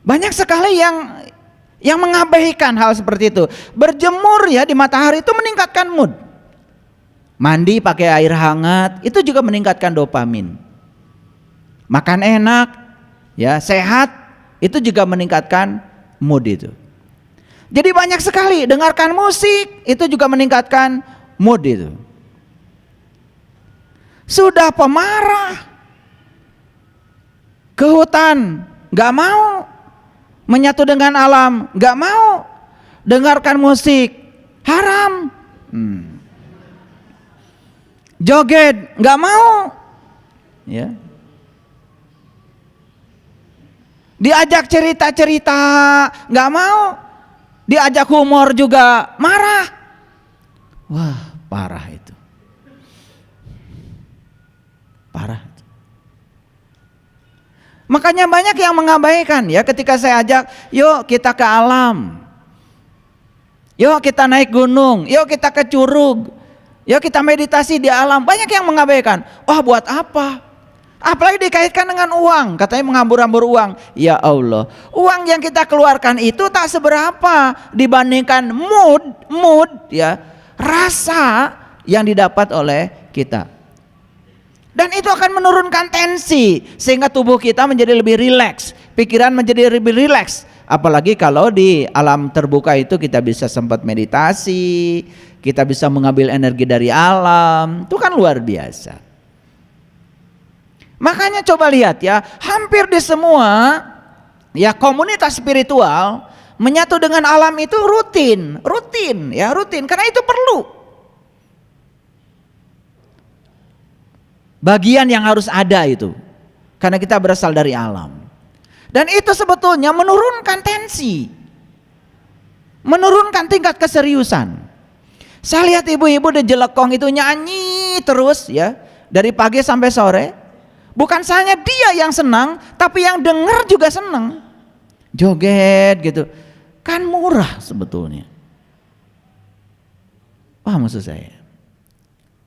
Banyak sekali yang mengabaikan hal seperti itu. Berjemur ya di matahari itu meningkatkan mood. Mandi pakai air hangat itu juga meningkatkan dopamin. Makan enak, ya sehat, itu juga meningkatkan mood itu. Jadi banyak sekali dengarkan musik itu juga meningkatkan mood itu. Sudah pemarah, ke hutan nggak mau, Menyatu dengan alam, nggak mau. Dengarkan musik, haram. Joget, nggak mau. Ya. Diajak cerita-cerita, nggak mau. Diajak humor juga marah. Wah, parah itu. Parah. Makanya banyak yang mengabaikan ya, ketika saya ajak, yuk kita ke alam. Yuk kita naik gunung, yuk kita ke curug. Yuk kita meditasi di alam. Banyak yang mengabaikan. Wah, buat apa? Apalagi dikaitkan dengan uang, katanya menghambur-hambur uang. Ya Allah, uang yang kita keluarkan itu tak seberapa dibandingkan mood ya, rasa yang didapat oleh kita. Dan itu akan menurunkan tensi sehingga tubuh kita menjadi lebih rileks, pikiran menjadi lebih rileks. Apalagi kalau di alam terbuka itu kita bisa sempat meditasi, kita bisa mengambil energi dari alam, itu kan luar biasa. Makanya coba lihat ya, hampir di semua ya komunitas spiritual menyatu dengan alam itu rutin karena itu perlu. Bagian yang harus ada itu, karena kita berasal dari alam. Dan itu sebetulnya menurunkan tensi, menurunkan tingkat keseriusan. Saya lihat ibu-ibu di Jelekong itu nyanyi terus ya, dari pagi sampai sore. Bukan hanya dia yang senang, tapi yang dengar juga senang. Joget gitu. Kan murah sebetulnya. Paham maksud saya?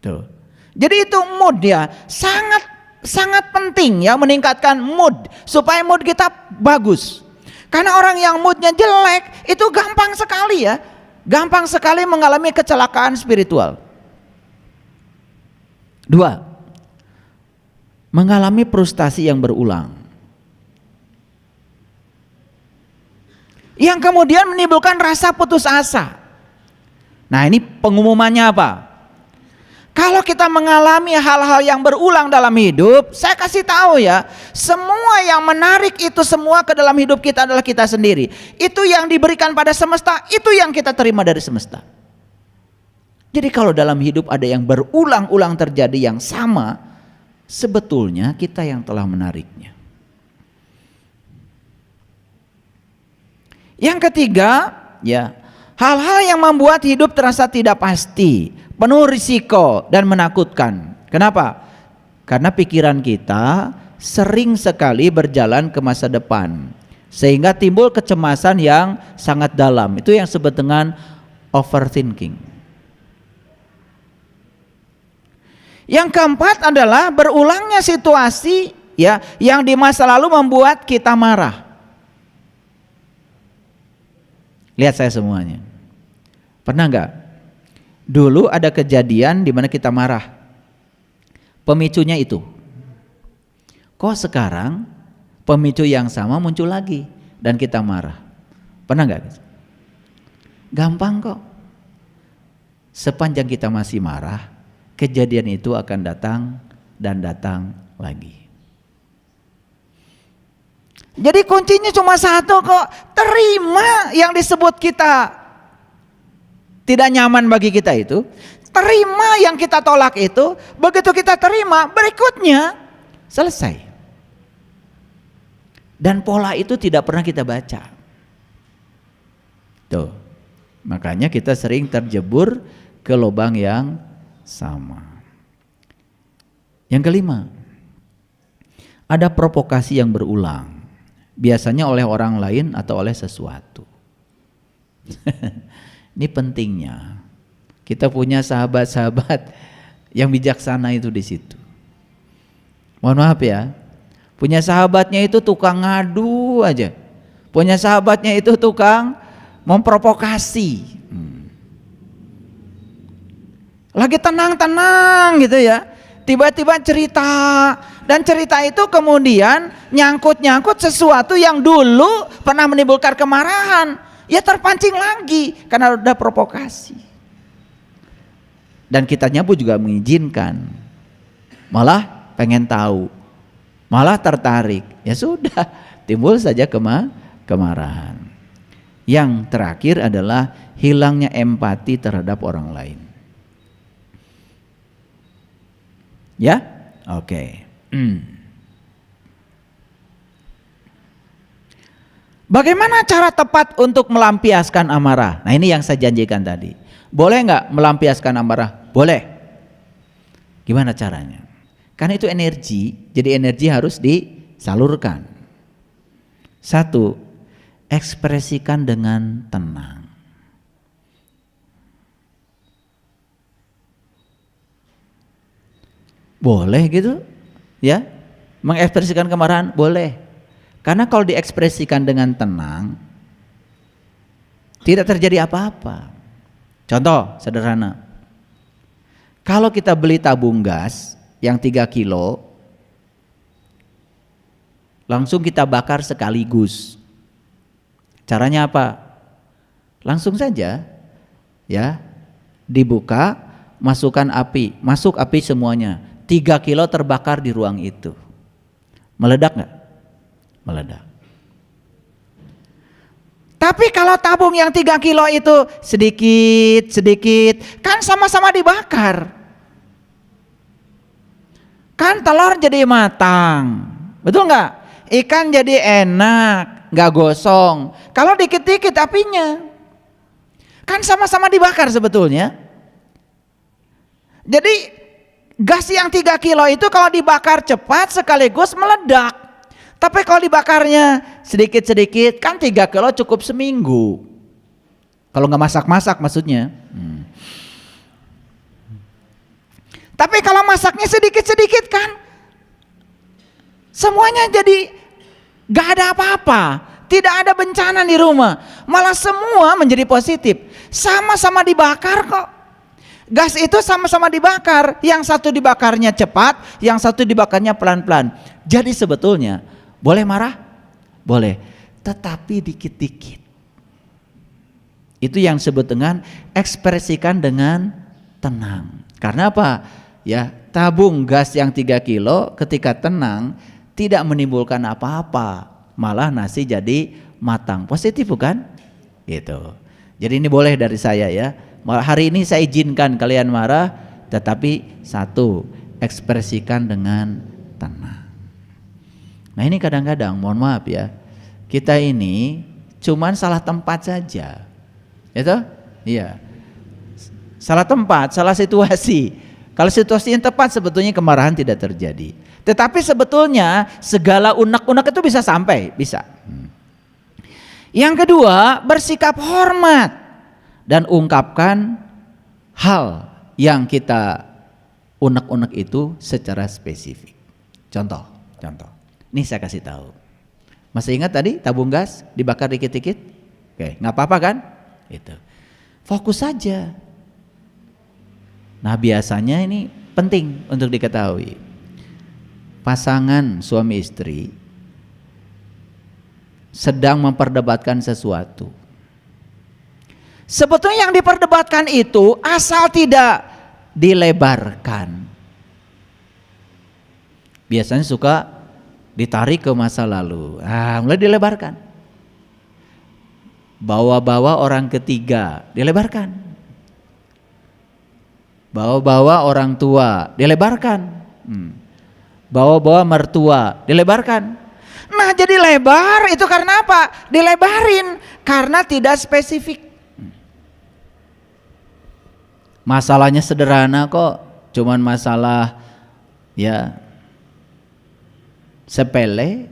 Tuh. Jadi itu mood ya, sangat penting ya, meningkatkan mood supaya mood kita bagus. Karena orang yang moodnya jelek itu gampang sekali ya, gampang sekali mengalami kecelakaan spiritual. 2. Mengalami frustasi yang berulang, yang kemudian menimbulkan rasa putus asa. Nah, ini pengumumannya apa? Kalau kita mengalami hal-hal yang berulang dalam hidup, saya kasih tahu ya, semua yang menarik itu semua ke dalam hidup kita adalah kita sendiri. Itu yang diberikan pada semesta, itu yang kita terima dari semesta. Jadi kalau dalam hidup ada yang berulang-ulang terjadi yang sama, sebetulnya kita yang telah menariknya. Yang ketiga, ya, hal-hal yang membuat hidup terasa tidak pasti, penuh risiko dan menakutkan. Kenapa? Karena pikiran kita sering sekali berjalan ke masa depan, sehingga timbul kecemasan yang sangat dalam. Itu yang disebut dengan overthinking. Yang keempat adalah berulangnya situasi ya yang di masa lalu membuat kita marah. Lihat saya semuanya. Pernah enggak? Dulu ada kejadian di mana kita marah. Pemicunya itu. Kok sekarang pemicu yang sama muncul lagi dan kita marah? Pernah enggak? Gampang kok. Sepanjang kita masih marah, kejadian itu akan datang dan datang lagi. Jadi kuncinya cuma satu kok, terima yang disebut kita tidak nyaman bagi kita itu, terima yang kita tolak itu, begitu kita terima, berikutnya selesai. Dan pola itu tidak pernah kita baca. Tuh, makanya kita sering terjebur ke lubang yang sama. Yang kelima, ada provokasi yang berulang, biasanya oleh orang lain atau oleh sesuatu. Ini pentingnya kita punya sahabat-sahabat yang bijaksana itu di situ. Mohon maaf ya, punya sahabatnya itu tukang ngadu aja, punya sahabatnya itu tukang memprovokasi. Lagi tenang-tenang gitu ya, tiba-tiba cerita, dan cerita itu kemudian nyangkut-nyangkut sesuatu yang dulu pernah menimbulkan kemarahan, ya terpancing lagi karena udah provokasi. Dan kitanya pun juga mengizinkan, malah pengen tahu, malah tertarik, ya sudah timbul saja kemarahan. Yang terakhir adalah hilangnya empati terhadap orang lain. Ya? Oke. Bagaimana cara tepat untuk melampiaskan amarah? Nah, ini yang saya janjikan tadi. Boleh nggak melampiaskan amarah? Boleh. Gimana caranya? Karena itu energi, jadi energi harus disalurkan. Satu, ekspresikan dengan tenang. Boleh gitu, ya? Mengekspresikan kemarahan boleh. Karena kalau diekspresikan dengan tenang, tidak terjadi apa-apa. Contoh sederhana. Kalau kita beli tabung gas yang 3 kilo, langsung kita bakar sekaligus. Caranya apa? Langsung saja, ya, dibuka, masukkan api, masuk api semuanya. 3 kilo terbakar di ruang itu. Meledak nggak? Meledak. Tapi kalau tabung yang 3 kilo itu sedikit, kan sama-sama dibakar. Kan telur jadi matang, betul nggak? Ikan jadi enak, nggak gosong. Kalau dikit-dikit apinya, kan sama-sama dibakar sebetulnya. Jadi gas yang 3 kilo itu kalau dibakar cepat sekaligus meledak. Tapi kalau dibakarnya sedikit-sedikit, kan 3 kilo cukup seminggu. Kalau nggak masak-masak maksudnya. Tapi kalau masaknya sedikit-sedikit kan semuanya jadi nggak ada apa-apa. Tidak ada bencana di rumah. Malah semua menjadi positif. Sama-sama dibakar kok. Gas itu sama-sama dibakar, yang satu dibakarnya cepat, yang satu dibakarnya pelan-pelan. Jadi sebetulnya boleh marah? Boleh, tetapi dikit-dikit. Itu yang disebut dengan ekspresikan dengan tenang. Karena apa? Ya, tabung gas yang 3 kilo ketika tenang tidak menimbulkan apa-apa, malah nasi jadi matang. Positif bukan? Gitu. Jadi ini boleh dari saya ya. Hari ini saya izinkan kalian marah, tetapi satu, ekspresikan dengan tenang. Nah ini kadang-kadang, mohon maaf ya, kita ini cuman salah tempat saja, itu? Iya, salah tempat, salah situasi. Kalau situasi yang tepat sebetulnya kemarahan tidak terjadi. Tetapi sebetulnya segala unek-unek itu bisa sampai, bisa. Yang kedua, bersikap hormat dan ungkapkan hal yang kita unek-unek itu secara spesifik. Contoh. Ini saya kasih tahu. Masih ingat tadi tabung gas dibakar dikit-dikit? Oke, nggak apa-apa kan? Itu. Fokus saja. Nah biasanya ini penting untuk diketahui. Pasangan suami istri sedang memperdebatkan sesuatu. Sebetulnya yang diperdebatkan itu asal tidak dilebarkan. Biasanya suka ditarik ke masa lalu. Mulai dilebarkan. Bawa-bawa orang ketiga, dilebarkan. Bawa-bawa orang tua, dilebarkan. Bawa-bawa mertua, dilebarkan. Nah jadi lebar itu karena apa? Dilebarin karena tidak spesifik. Masalahnya sederhana kok, cuman masalah ya sepele,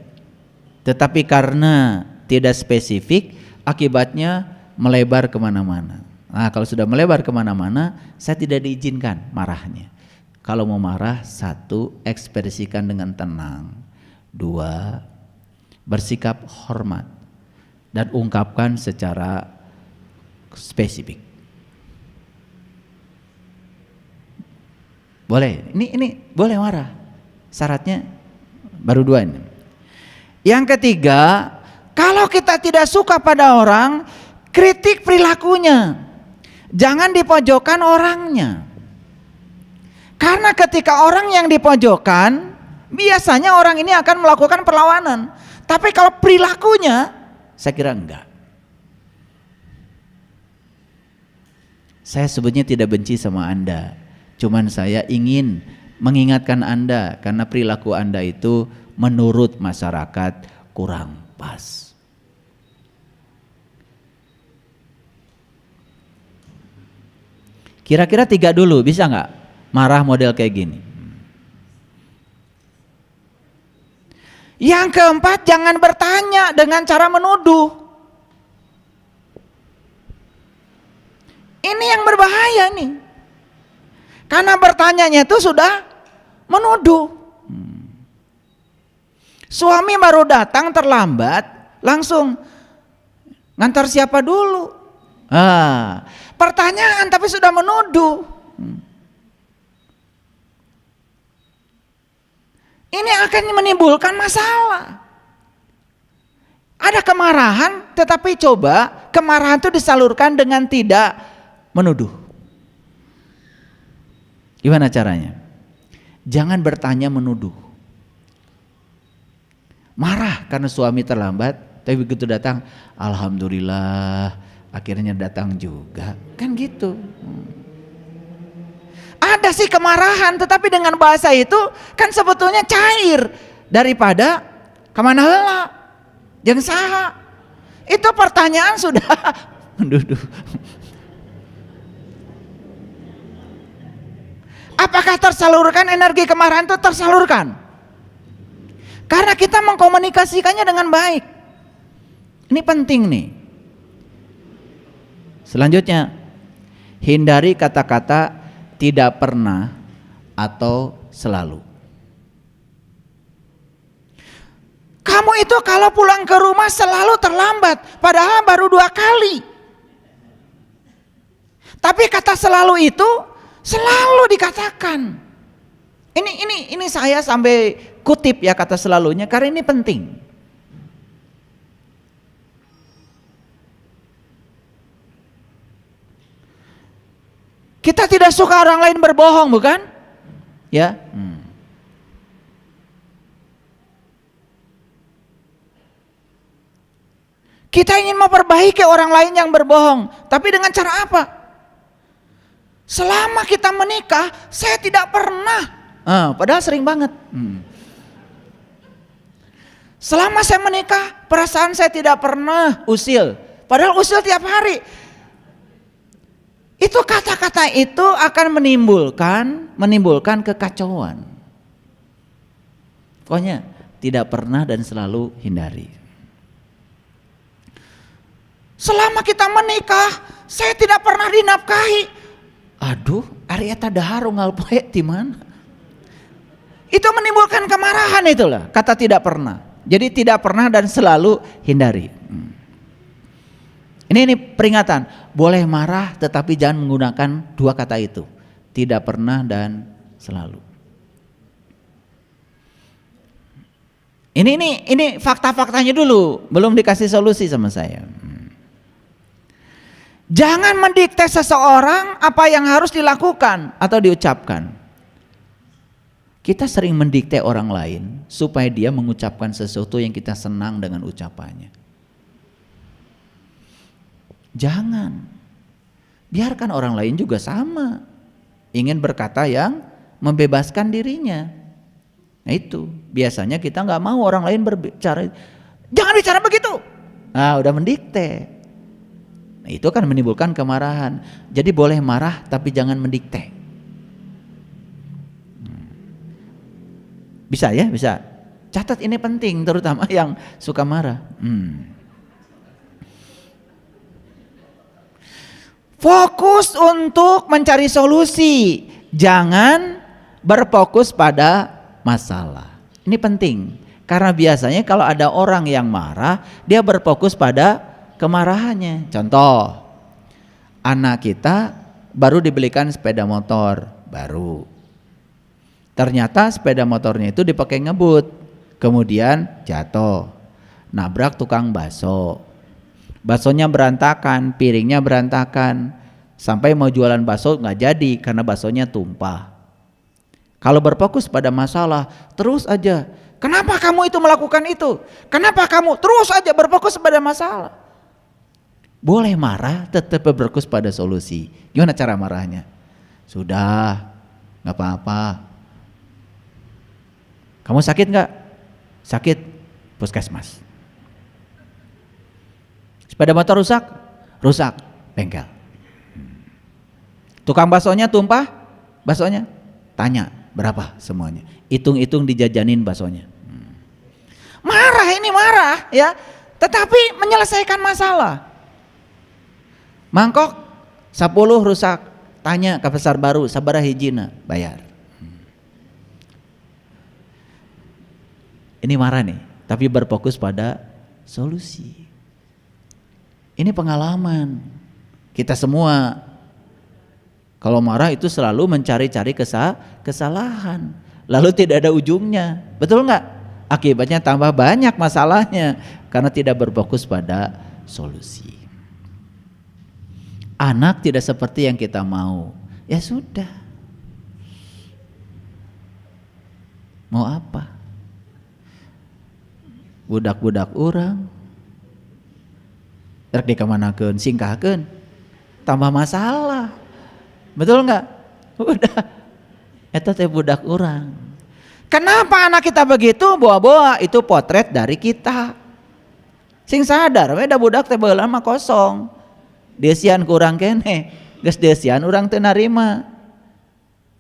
tetapi karena tidak spesifik akibatnya melebar kemana-mana. Nah kalau sudah melebar kemana-mana, saya tidak diizinkan marahnya. Kalau mau marah, satu, ekspresikan dengan tenang. Dua, bersikap hormat dan ungkapkan secara spesifik. Boleh, ini boleh marah. Syaratnya baru dua ini. Yang ketiga, kalau kita tidak suka pada orang, kritik perilakunya. Jangan dipojokkan orangnya. Karena ketika orang yang dipojokkan, biasanya orang ini akan melakukan perlawanan. Tapi kalau perilakunya Saya kira enggak. Saya sebetulnya tidak benci sama Anda, cuman saya ingin mengingatkan Anda karena perilaku Anda itu menurut masyarakat kurang pas. Kira-kira 3 dulu, bisa nggak marah model kayak gini? Yang keempat, jangan bertanya dengan cara menuduh. Ini yang berbahaya nih. Karena bertanyanya itu sudah menuduh. Suami baru datang terlambat, langsung ngantar siapa dulu? Pertanyaan tapi sudah menuduh. Ini akan menimbulkan masalah. Ada kemarahan, tetapi coba kemarahan itu disalurkan dengan tidak menuduh. Gimana caranya? Jangan bertanya menuduh. Marah karena suami terlambat, tapi begitu datang, alhamdulillah akhirnya datang juga. Kan gitu. Ada sih kemarahan, tetapi dengan bahasa itu kan sebetulnya cair daripada kemana heula, jeung saha. Itu pertanyaan sudah menuduh. Apakah tersalurkan energi kemarahan itu? Tersalurkan. Karena kita mengkomunikasikannya dengan baik. Ini penting nih. Selanjutnya, hindari kata-kata tidak pernah atau selalu. Kamu itu kalau pulang ke rumah selalu terlambat, padahal baru 2 kali. Tapi kata selalu itu selalu dikatakan. Ini saya sampai kutip ya kata selalunya karena ini penting. Kita tidak suka orang lain berbohong, bukan? Ya. Kita ingin memperbaiki orang lain yang berbohong, tapi dengan cara apa? Selama kita menikah, saya tidak pernah. Padahal sering banget. Selama saya menikah, perasaan saya tidak pernah usil. Padahal usil tiap hari. Itu kata-kata itu akan menimbulkan kekacauan. Pokoknya tidak pernah dan selalu hindari. Selama kita menikah, saya tidak pernah dinafkahi. Aduh, ari eta dahar unggal poe di mana? Itu menimbulkan kemarahan itulah, kata tidak pernah. Jadi tidak pernah dan selalu hindari. Ini peringatan, boleh marah tetapi jangan menggunakan 2 kata itu. Tidak pernah dan selalu. Ini fakta-faktanya dulu, belum dikasih solusi sama saya. Jangan mendikte seseorang apa yang harus dilakukan atau diucapkan. Kita sering mendikte orang lain supaya dia mengucapkan sesuatu yang kita senang dengan ucapannya. Jangan. Biarkan orang lain juga sama. Ingin berkata yang membebaskan dirinya. Nah itu, biasanya kita nggak mau orang lain berbicara. Jangan bicara begitu. Nah udah mendikte. Nah, itu kan menimbulkan kemarahan. Jadi boleh marah tapi jangan mendikte. Bisa ya, bisa. Catat ini penting terutama yang suka marah. Fokus untuk mencari solusi. Jangan berfokus pada masalah. Ini penting. Karena biasanya kalau ada orang yang marah, dia berfokus pada kemarahannya. Contoh, anak kita baru dibelikan sepeda motor baru. Ternyata sepeda motornya itu dipakai ngebut, kemudian jatuh, nabrak tukang bakso. Baksonya berantakan, piringnya berantakan, sampai mau jualan bakso nggak jadi karena baksonya tumpah. Kalau berfokus pada masalah, terus aja Kenapa kamu itu melakukan itu? Kenapa kamu terus aja berfokus pada masalah? Boleh marah, tetap berfokus pada solusi. Gimana cara marahnya? Sudah, nggak apa-apa. Kamu sakit nggak? Sakit, puskesmas. Sepeda motor rusak? Rusak, bengkel. Tukang baksonya tumpah, baksonya? Tanya, berapa semuanya? Hitung-hitung dijajanin baksonya. Marah ini marah ya, tetapi menyelesaikan masalah. Mangkok 10 rusak, tanya ke pasar baru, sabaraha hijina, bayar. Ini marah nih, tapi berfokus pada solusi. Ini pengalaman kita semua. Kalau marah itu selalu mencari-cari kesalahan, lalu tidak ada ujungnya, betul nggak? Akibatnya tambah banyak masalahnya karena tidak berfokus pada solusi. Anak tidak seperti yang kita mau, ya sudah. Mau apa? Budak-budak orang, rek dikamanakeun, singkahkeun, tambah masalah. Betul nggak? Udah, eta teh budak orang. Kenapa anak kita begitu? Bawa-bawa itu potret dari kita. Sing sadar, we da budak teh baheula mah kosong. Desian kurang kene, geus desian urang teu narima.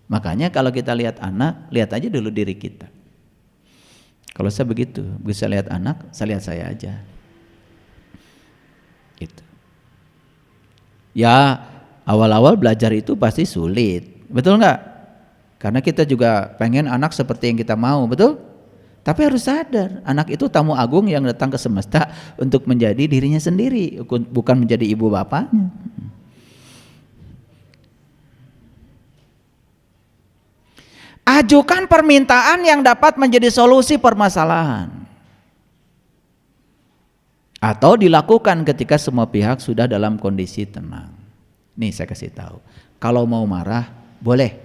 Makanya kalau kita lihat anak, lihat aja dulu diri kita. Kalau saya begitu, bisa lihat anak, saya lihat saya aja. Gitu. Ya, awal-awal belajar itu pasti sulit, betul nggak? Karena kita juga pengen anak seperti yang kita mau, betul? Tapi harus sadar, anak itu tamu agung yang datang ke semesta untuk menjadi dirinya sendiri, bukan menjadi ibu bapaknya. Ajukan permintaan yang dapat menjadi solusi permasalahan. Atau dilakukan ketika semua pihak sudah dalam kondisi tenang. Nih saya kasih tahu, kalau mau marah boleh,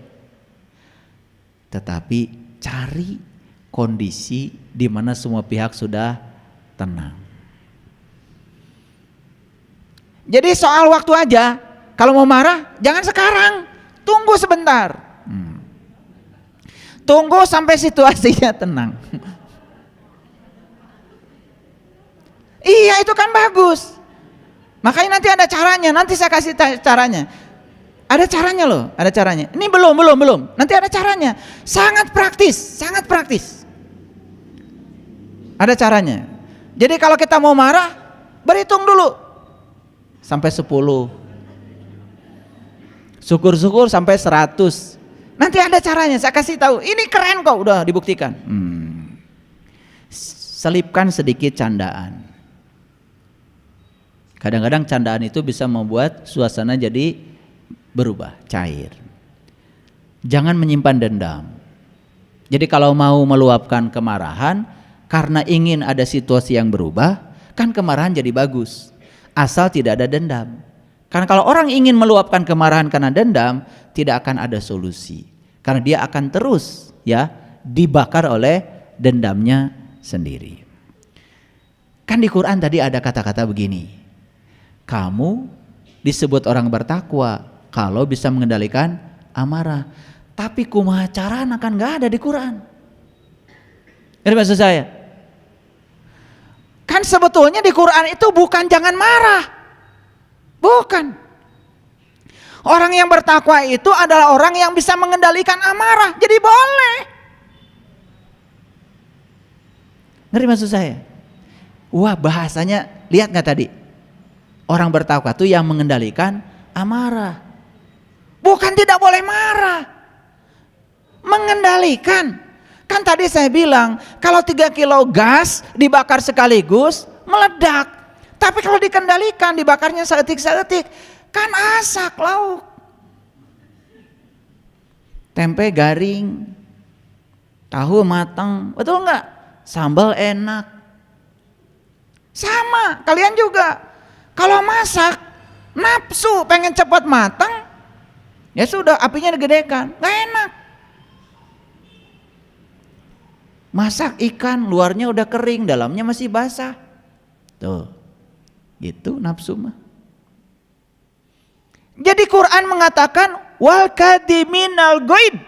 tetapi cari kondisi di mana semua pihak sudah tenang. Jadi soal waktu aja, kalau mau marah jangan sekarang, tunggu sebentar. Tunggu sampai situasinya tenang. Iya itu kan bagus. Makanya nanti ada caranya, nanti saya kasih caranya. Ada caranya loh, ada caranya. Ini belum. Nanti ada caranya. Sangat praktis. Ada caranya. Jadi kalau kita mau marah, berhitung dulu. Sampai 10. Syukur-syukur sampai 100. Nanti ada caranya, saya kasih tahu. Ini keren kok, udah dibuktikan. Selipkan sedikit candaan. Kadang-kadang candaan itu bisa membuat suasana jadi berubah, cair. Jangan menyimpan dendam. Jadi kalau mau meluapkan kemarahan karena ingin ada situasi yang berubah, kan kemarahan jadi bagus. Asal tidak ada dendam. Karena kalau orang ingin meluapkan kemarahan karena dendam, tidak akan ada solusi. Karena dia akan terus ya dibakar oleh dendamnya sendiri. Kan di Quran tadi ada kata-kata begini. Kamu disebut orang bertakwa kalau bisa mengendalikan amarah. Tapi kumaha carana kan gak ada di Quran. Ini maksud saya. Kan sebetulnya di Quran itu bukan jangan marah. Bukan. Orang yang bertakwa itu adalah orang yang bisa mengendalikan amarah. Jadi boleh. Ngerti maksud saya? Wah bahasanya, lihat gak tadi? Orang bertakwa itu yang mengendalikan amarah. Bukan tidak boleh marah. Mengendalikan. Kan tadi saya bilang, kalau 3 kilo gas dibakar sekaligus, meledak. Tapi kalau dikendalikan, dibakarnya seetik-seetik, kan asak lauk. Tempe garing, tahu matang, betul nggak? Sambal enak. Sama, kalian juga. Kalau masak, nafsu pengen cepat matang, ya sudah apinya digedekan, nggak enak. Masak ikan, luarnya udah kering, dalamnya masih basah. Tuh, gitu nafsu mah. Jadi Quran mengatakan wal kadiminal ghaid.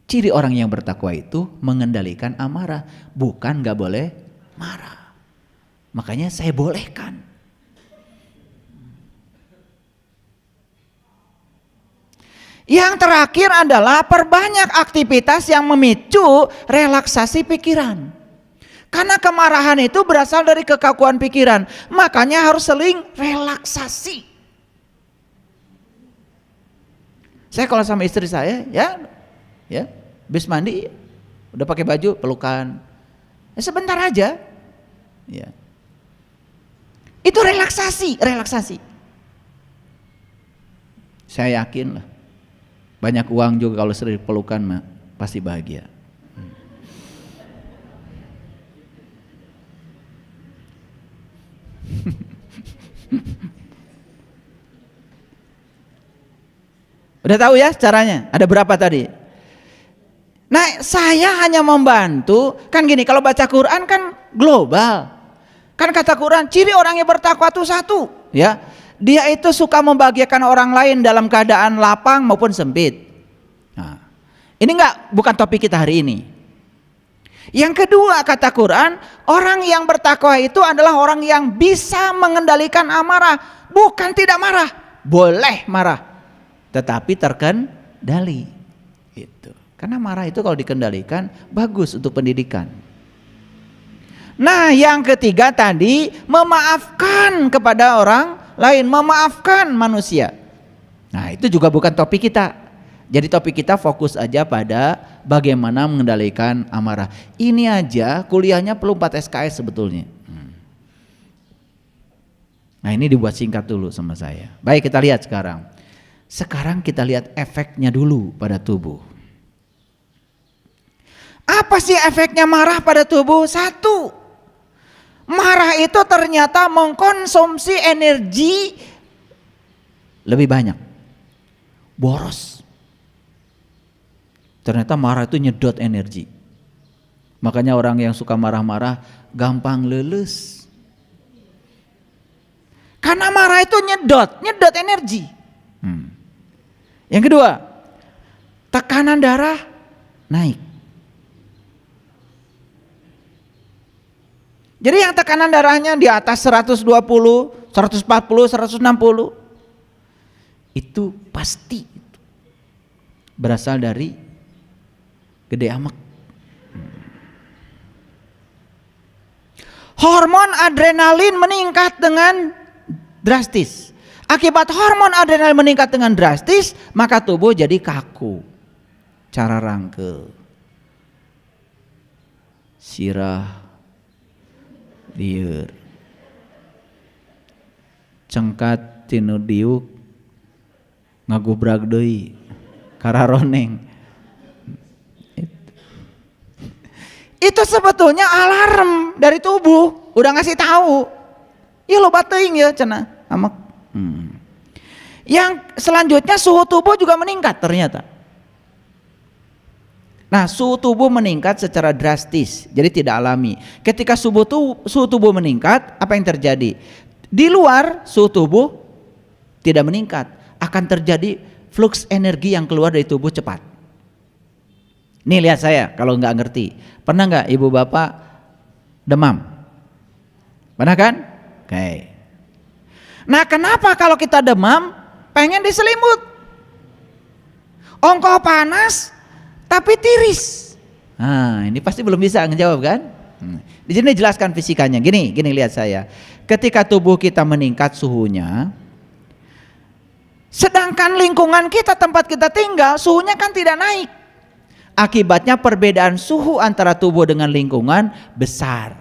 Ciri orang yang bertakwa itu mengendalikan amarah, bukan gak boleh marah. Makanya saya bolehkan. Yang terakhir adalah perbanyak aktivitas yang memicu relaksasi pikiran. Karena kemarahan itu berasal dari kekakuan pikiran, makanya harus seling relaksasi. Saya kalau sama istri saya, ya, habis mandi, udah pakai baju, pelukan, ya sebentar aja, ya. Itu relaksasi. Saya yakin lah, banyak uang juga kalau sering pelukan mah pasti bahagia. Udah tahu ya caranya? Ada berapa tadi? Nah, saya hanya membantu. Kan gini, kalau baca Quran kan global. Kan kata Quran, ciri orang yang bertakwa itu satu, ya. Dia itu suka membahagiakan orang lain dalam keadaan lapang maupun sempit. Nah, ini bukan topik kita hari ini. Yang kedua kata Quran, orang yang bertakwa itu adalah orang yang bisa mengendalikan amarah, bukan tidak marah. Boleh marah, tetapi terkendali. Itu. Karena marah itu kalau dikendalikan bagus untuk pendidikan. Nah, yang ketiga tadi memaafkan kepada orang lain, memaafkan manusia. Nah, itu juga bukan topik kita. Jadi topik kita fokus aja pada bagaimana mengendalikan amarah. Ini aja kuliahnya perlu 4 SKS sebetulnya. Nah, ini dibuat singkat dulu sama saya. Baik, kita lihat sekarang. Sekarang kita lihat efeknya dulu pada tubuh. Apa sih efeknya marah pada tubuh? Satu, marah itu ternyata mengkonsumsi energi lebih banyak. Boros. Ternyata marah itu nyedot energi. Makanya orang yang suka marah-marah gampang leles. Karena marah itu nyedot energi. Yang kedua, tekanan darah naik. Jadi yang tekanan darahnya di atas 120, 140, 160 itu pasti berasal dari gede amak. Hormon adrenalin meningkat dengan drastis. Akibat hormon adrenalin meningkat dengan drastis, maka tubuh jadi kaku. Cara rangkel, sirah, lieur, cengkat tinu diuk, ngagubrak deui, kararoneng. Itu sebetulnya alarm dari tubuh, udah ngasih tahu. Ya lo teuing ya cenah amak. Yang selanjutnya suhu tubuh juga meningkat ternyata. Nah, suhu tubuh meningkat secara drastis, jadi tidak alami. Ketika suhu tubuh meningkat, apa yang terjadi? Di luar suhu tubuh tidak meningkat, akan terjadi fluks energi yang keluar dari tubuh cepat. Nih lihat saya kalau nggak ngerti, pernah nggak ibu bapak demam? Pernah kan? Oke. Nah, kenapa kalau kita demam pengen diselimut? Ongkoh panas tapi tiris. Nah, ini pasti belum bisa ngejawab kan? Di sini jelaskan fisikanya. Gini lihat saya. Ketika tubuh kita meningkat suhunya, sedangkan lingkungan kita, tempat kita tinggal, suhunya kan tidak naik. Akibatnya perbedaan suhu antara tubuh dengan lingkungan besar.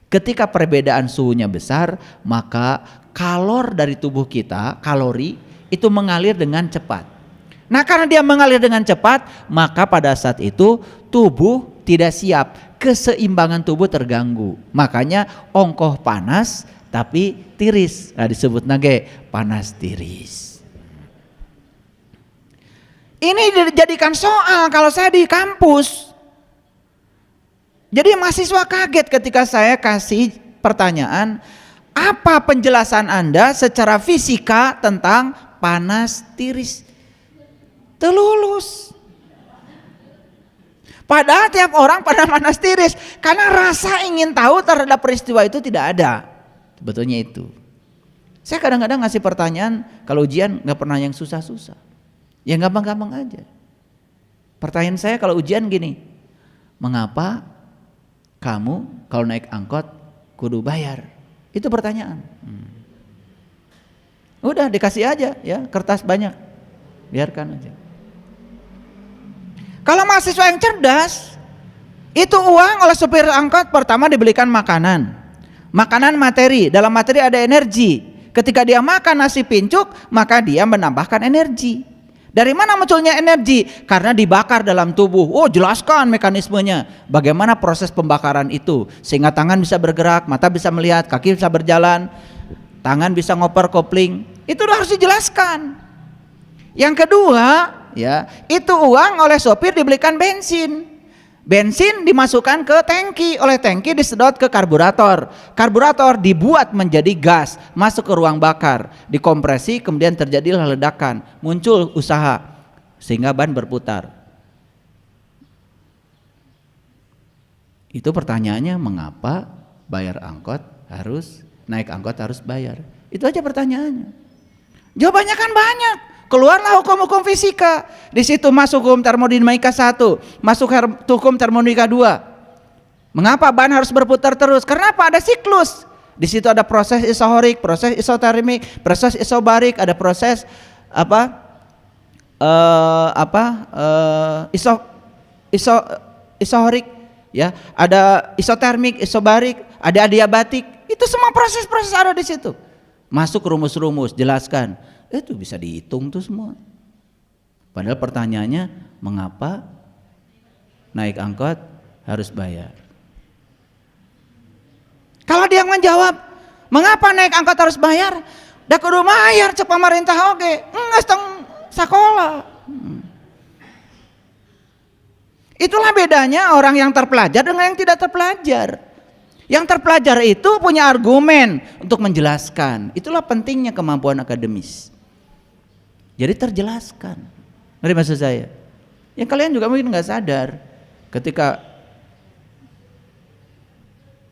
Ketika perbedaan suhunya besar, maka kalori dari tubuh kita, kalori itu mengalir dengan cepat. Nah, karena dia mengalir dengan cepat, maka pada saat itu tubuh tidak siap, keseimbangan tubuh terganggu. Makanya ongkoh panas tapi tiris. Nah, disebut nage panas tiris. Ini dijadikan soal kalau saya di kampus. Jadi mahasiswa kaget ketika saya kasih pertanyaan, apa penjelasan Anda secara fisika tentang panas tiris? Telulus. Padahal tiap orang pada panas tiris, karena rasa ingin tahu terhadap peristiwa itu tidak ada. Sebetulnya itu. Saya kadang-kadang ngasih pertanyaan, kalau ujian nggak pernah yang susah-susah, yang gampang-gampang aja. Pertanyaan saya kalau ujian gini, mengapa kamu kalau naik angkot kudu bayar? Itu pertanyaan. Udah dikasih aja ya, kertas banyak, biarkan aja. Kalau mahasiswa yang cerdas, itu uang oleh supir angkot pertama dibelikan makanan. Makanan materi, dalam materi ada energi. Ketika dia makan nasi pincuk, maka dia menambahkan energi. Dari mana munculnya energi? Karena dibakar dalam tubuh. Oh, jelaskan mekanismenya. Bagaimana proses pembakaran itu? Sehingga tangan bisa bergerak, mata bisa melihat, kaki bisa berjalan, tangan bisa ngoper kopling. Itu harus dijelaskan. Yang kedua, ya, itu uang oleh sopir dibelikan bensin. Bensin dimasukkan ke tangki, oleh tangki disedot ke karburator. Karburator dibuat menjadi gas, masuk ke ruang bakar, dikompresi, kemudian terjadilah ledakan, muncul usaha sehingga ban berputar. Itu pertanyaannya, mengapa naik angkot harus bayar? Itu aja pertanyaannya. Jawabannya kan banyak. Keluarlah hukum-hukum fisika. Di situ masuk hukum termodinamika 1, masuk hukum termodinamika 2. Mengapa ban harus berputar terus? Karena apa? Ada siklus. Di situ ada proses isohorik, proses isotermik, proses isobarik, ada proses isohorik, ya, ada isotermik, isobarik, ada adiabatik. Itu semua proses-proses ada di situ. Masuk rumus-rumus, jelaskan. Itu bisa dihitung tuh semua. Padahal pertanyaannya, mengapa naik angkot harus bayar? Kalau dia menjawab, mengapa naik angkot harus bayar? Da kudu bayar cek pemerintah oge. Geus tong sakola. Itulah bedanya orang yang terpelajar dengan yang tidak terpelajar. Yang terpelajar itu punya argumen untuk menjelaskan. Itulah pentingnya kemampuan akademis. Jadi terjelaskan. Ngerti maksud saya? Yang kalian juga mungkin nggak sadar ketika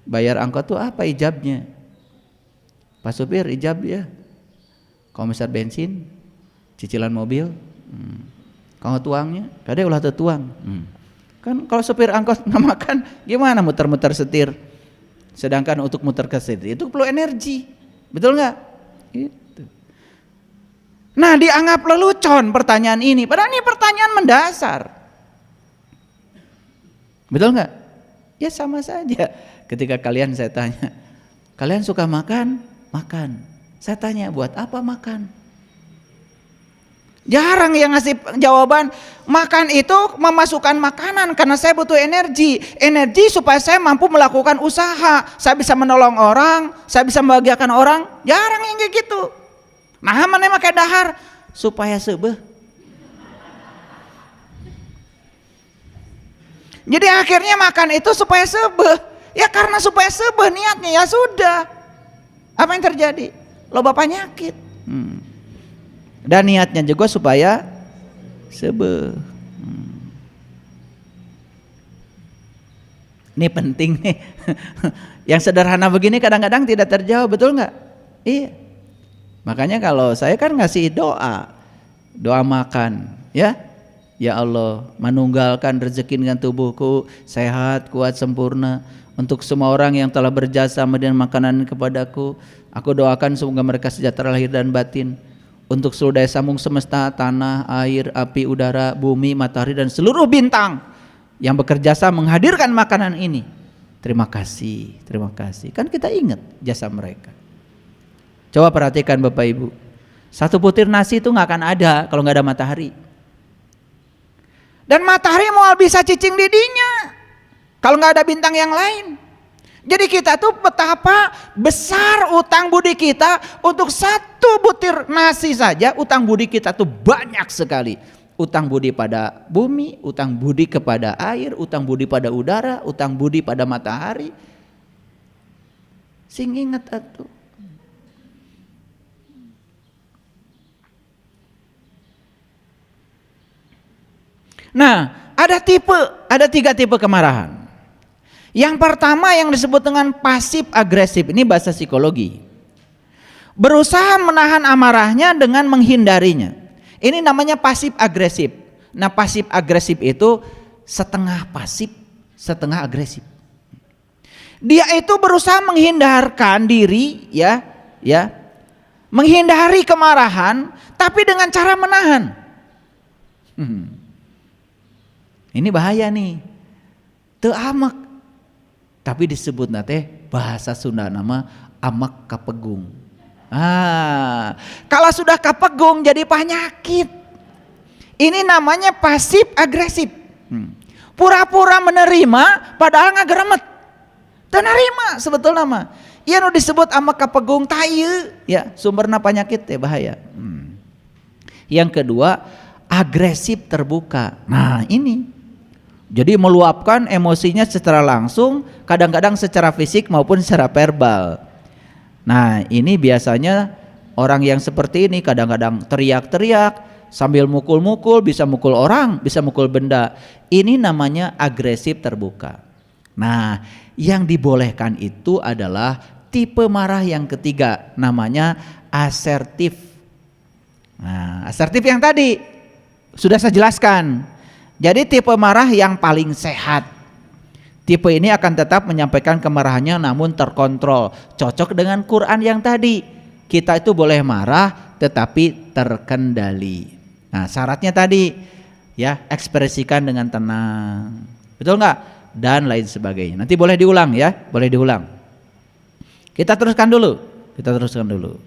bayar angkot tuh apa ijabnya? Pak supir ijab ya. Komisar bensin, cicilan mobil, kalau tuangnya, kadang ulah tuang. Kan kalau supir angkot nggak makan, gimana muter-muter setir? Sedangkan untuk muter ke setir itu perlu energi, betul nggak? Itu. Nah, dianggap lelucon pertanyaan ini, padahal ini pertanyaan mendasar. Betul nggak? Ya sama saja. Ketika kalian saya tanya, kalian suka makan? Makan. Saya tanya, buat apa makan? Jarang yang ngasih jawaban, makan itu memasukkan makanan karena saya butuh energi. Energi supaya saya mampu melakukan usaha. Saya bisa menolong orang, saya bisa membahagiakan orang. Jarang yang kayak gitu. Nah, mana pakai dahar supaya sebeh. Jadi akhirnya makan itu supaya sebeh. Ya karena supaya sebeh niatnya, ya sudah. Apa yang terjadi? Loba penyakit. Dan niatnya juga supaya sebeh. Ini penting nih. Yang sederhana begini kadang-kadang tidak terjawab, betul nggak? Iya. Makanya kalau saya kan ngasih doa makan, ya. Ya Allah, manunggalkan rezeki dengan tubuhku sehat, kuat, sempurna. Untuk semua orang yang telah berjasa memberikan makanan kepadaku, aku doakan semoga mereka sejahtera lahir dan batin. Untuk seluruh daya sambung semesta, tanah, air, api, udara, bumi, matahari, dan seluruh bintang yang bekerja sama menghadirkan makanan ini. Terima kasih, terima kasih. Kan kita ingat jasa mereka. Coba perhatikan Bapak Ibu, satu butir nasi itu nggak akan ada kalau nggak ada matahari. Dan matahari mau bisa cicing didinya kalau nggak ada bintang yang lain. Jadi kita tuh betapa besar utang budi kita untuk satu butir nasi saja, utang budi kita tuh banyak sekali. Utang budi pada bumi, utang budi kepada air, utang budi pada udara, utang budi pada matahari. Sing ingat atuh. Nah, ada tiga tipe kemarahan. Yang pertama yang disebut dengan pasif agresif, ini bahasa psikologi. Berusaha menahan amarahnya dengan menghindarinya. Ini namanya pasif agresif. Nah, pasif agresif itu setengah pasif, setengah agresif. Dia itu berusaha menghindarkan diri, menghindari kemarahan, tapi dengan cara menahan. Ini bahaya nih. Teu amak. Tapi disebut nate bahasa Sunda nama amak kapegung. Kalau sudah kapegung jadi penyakit. Ini namanya pasif agresif. Pura-pura menerima padahal ngageremet. Tenerima sebetulnya mah. Ieu nu disebut amak kapegung tah ieu ya sumberna penyakit teh bahaya. Yang kedua, agresif terbuka. Nah, ini jadi meluapkan emosinya secara langsung, kadang-kadang secara fisik maupun secara verbal. Nah, ini biasanya orang yang seperti ini kadang-kadang teriak-teriak sambil mukul-mukul, bisa mukul orang, bisa mukul benda. Ini namanya agresif terbuka. Nah, yang dibolehkan itu adalah tipe marah yang ketiga, namanya asertif. Nah, asertif yang tadi sudah saya jelaskan. Jadi tipe marah yang paling sehat. Tipe ini akan tetap menyampaikan kemarahannya namun terkontrol. Cocok dengan Quran yang tadi. Kita itu boleh marah tetapi terkendali. Nah, syaratnya tadi ya, ekspresikan dengan tenang. Betul nggak? Dan lain sebagainya. Nanti boleh diulang ya, boleh diulang. Kita teruskan dulu.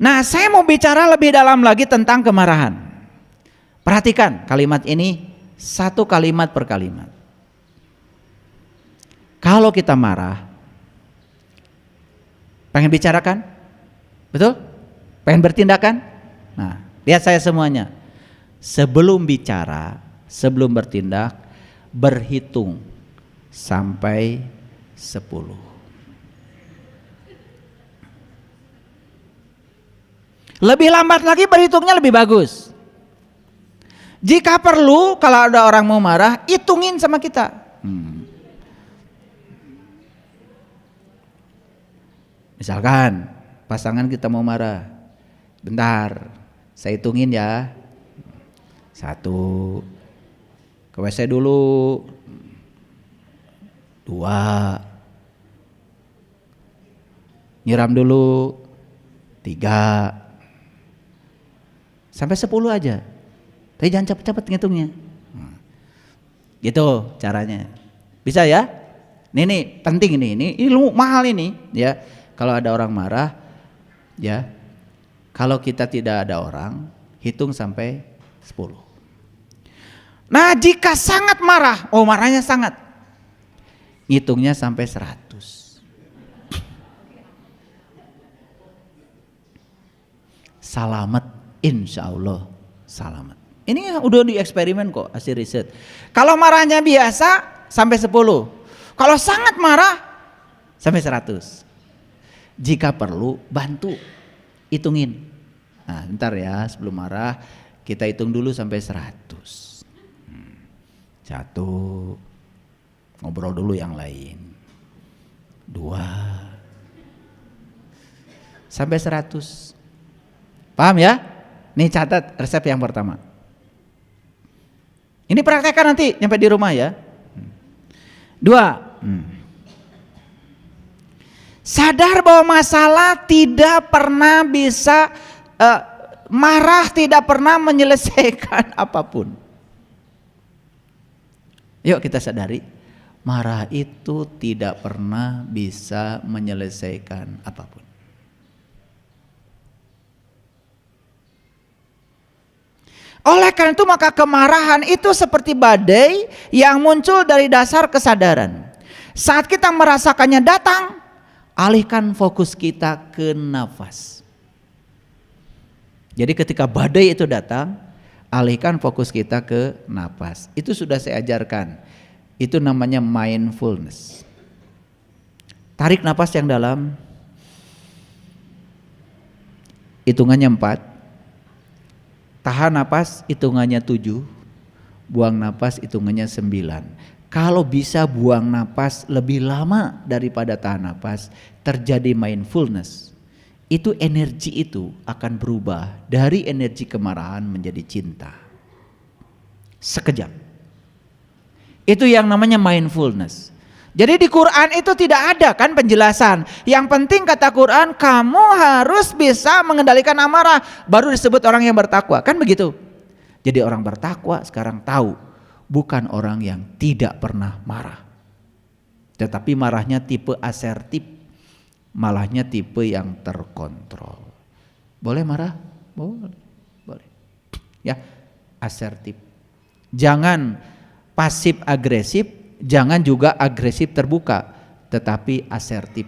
Nah, saya mau bicara lebih dalam lagi tentang kemarahan. Perhatikan kalimat ini satu kalimat per kalimat. Kalau kita marah, pengen bicarakan? Betul? Pengen bertindakan? Nah, lihat saya semuanya. Sebelum bicara, sebelum bertindak, berhitung sampai 10. Lebih lambat lagi berhitungnya lebih bagus. Jika perlu kalau ada orang mau marah, hitungin sama kita. Misalkan pasangan kita mau marah, bentar, saya hitungin ya. 1, ke WC dulu. 2, nyiram dulu. 3, sampai 10 aja. Tapi jangan cepet-cepet ngitungnya. Gitu caranya. Bisa ya? Ini penting ini ilmu mahal ini ya. Kalau ada orang marah ya. Kalau kita tidak ada orang, hitung sampai 10. Nah, jika sangat marah, marahnya sangat. Hitungnya sampai 100. Salamet, insya Allah salamet. Ini udah dieksperimen kok, hasil riset. Kalau marahnya biasa sampai 10. Kalau sangat marah sampai 100. Jika perlu bantu hitungin. Nah, bentar ya, sebelum marah kita hitung dulu sampai 100. 1, ngobrol dulu yang lain. 2, sampai 100. Paham ya? Nih catat resep yang pertama. Ini praktekkan nanti nyampe di rumah ya. 2, sadar bahwa masalah tidak pernah bisa marah tidak pernah menyelesaikan apapun. Yuk kita sadari, marah itu tidak pernah bisa menyelesaikan apapun. Oleh karena itu maka kemarahan itu seperti badai yang muncul dari dasar kesadaran. Saat kita merasakannya datang, alihkan fokus kita ke nafas. Jadi ketika badai itu datang, alihkan fokus kita ke napas. Itu sudah saya ajarkan. Itu namanya mindfulness. Tarik napas yang dalam. Hitungannya 4. Tahan napas hitungannya 7. Buang napas hitungannya 9. Kalau bisa buang napas lebih lama daripada tahan napas, terjadi mindfulness. Itu energi itu akan berubah dari energi kemarahan menjadi cinta. Sekejap. Itu yang namanya mindfulness. Jadi di Quran itu tidak ada kan penjelasan. Yang penting kata Quran, kamu harus bisa mengendalikan amarah, baru disebut orang yang bertakwa. Kan begitu. Jadi orang bertakwa sekarang tahu, bukan orang yang tidak pernah marah. Tetapi marahnya tipe asertif, malahnya tipe yang terkontrol. Boleh marah? Boleh. Boleh. Ya, asertif. Jangan pasif agresif, jangan juga agresif terbuka, tetapi asertif,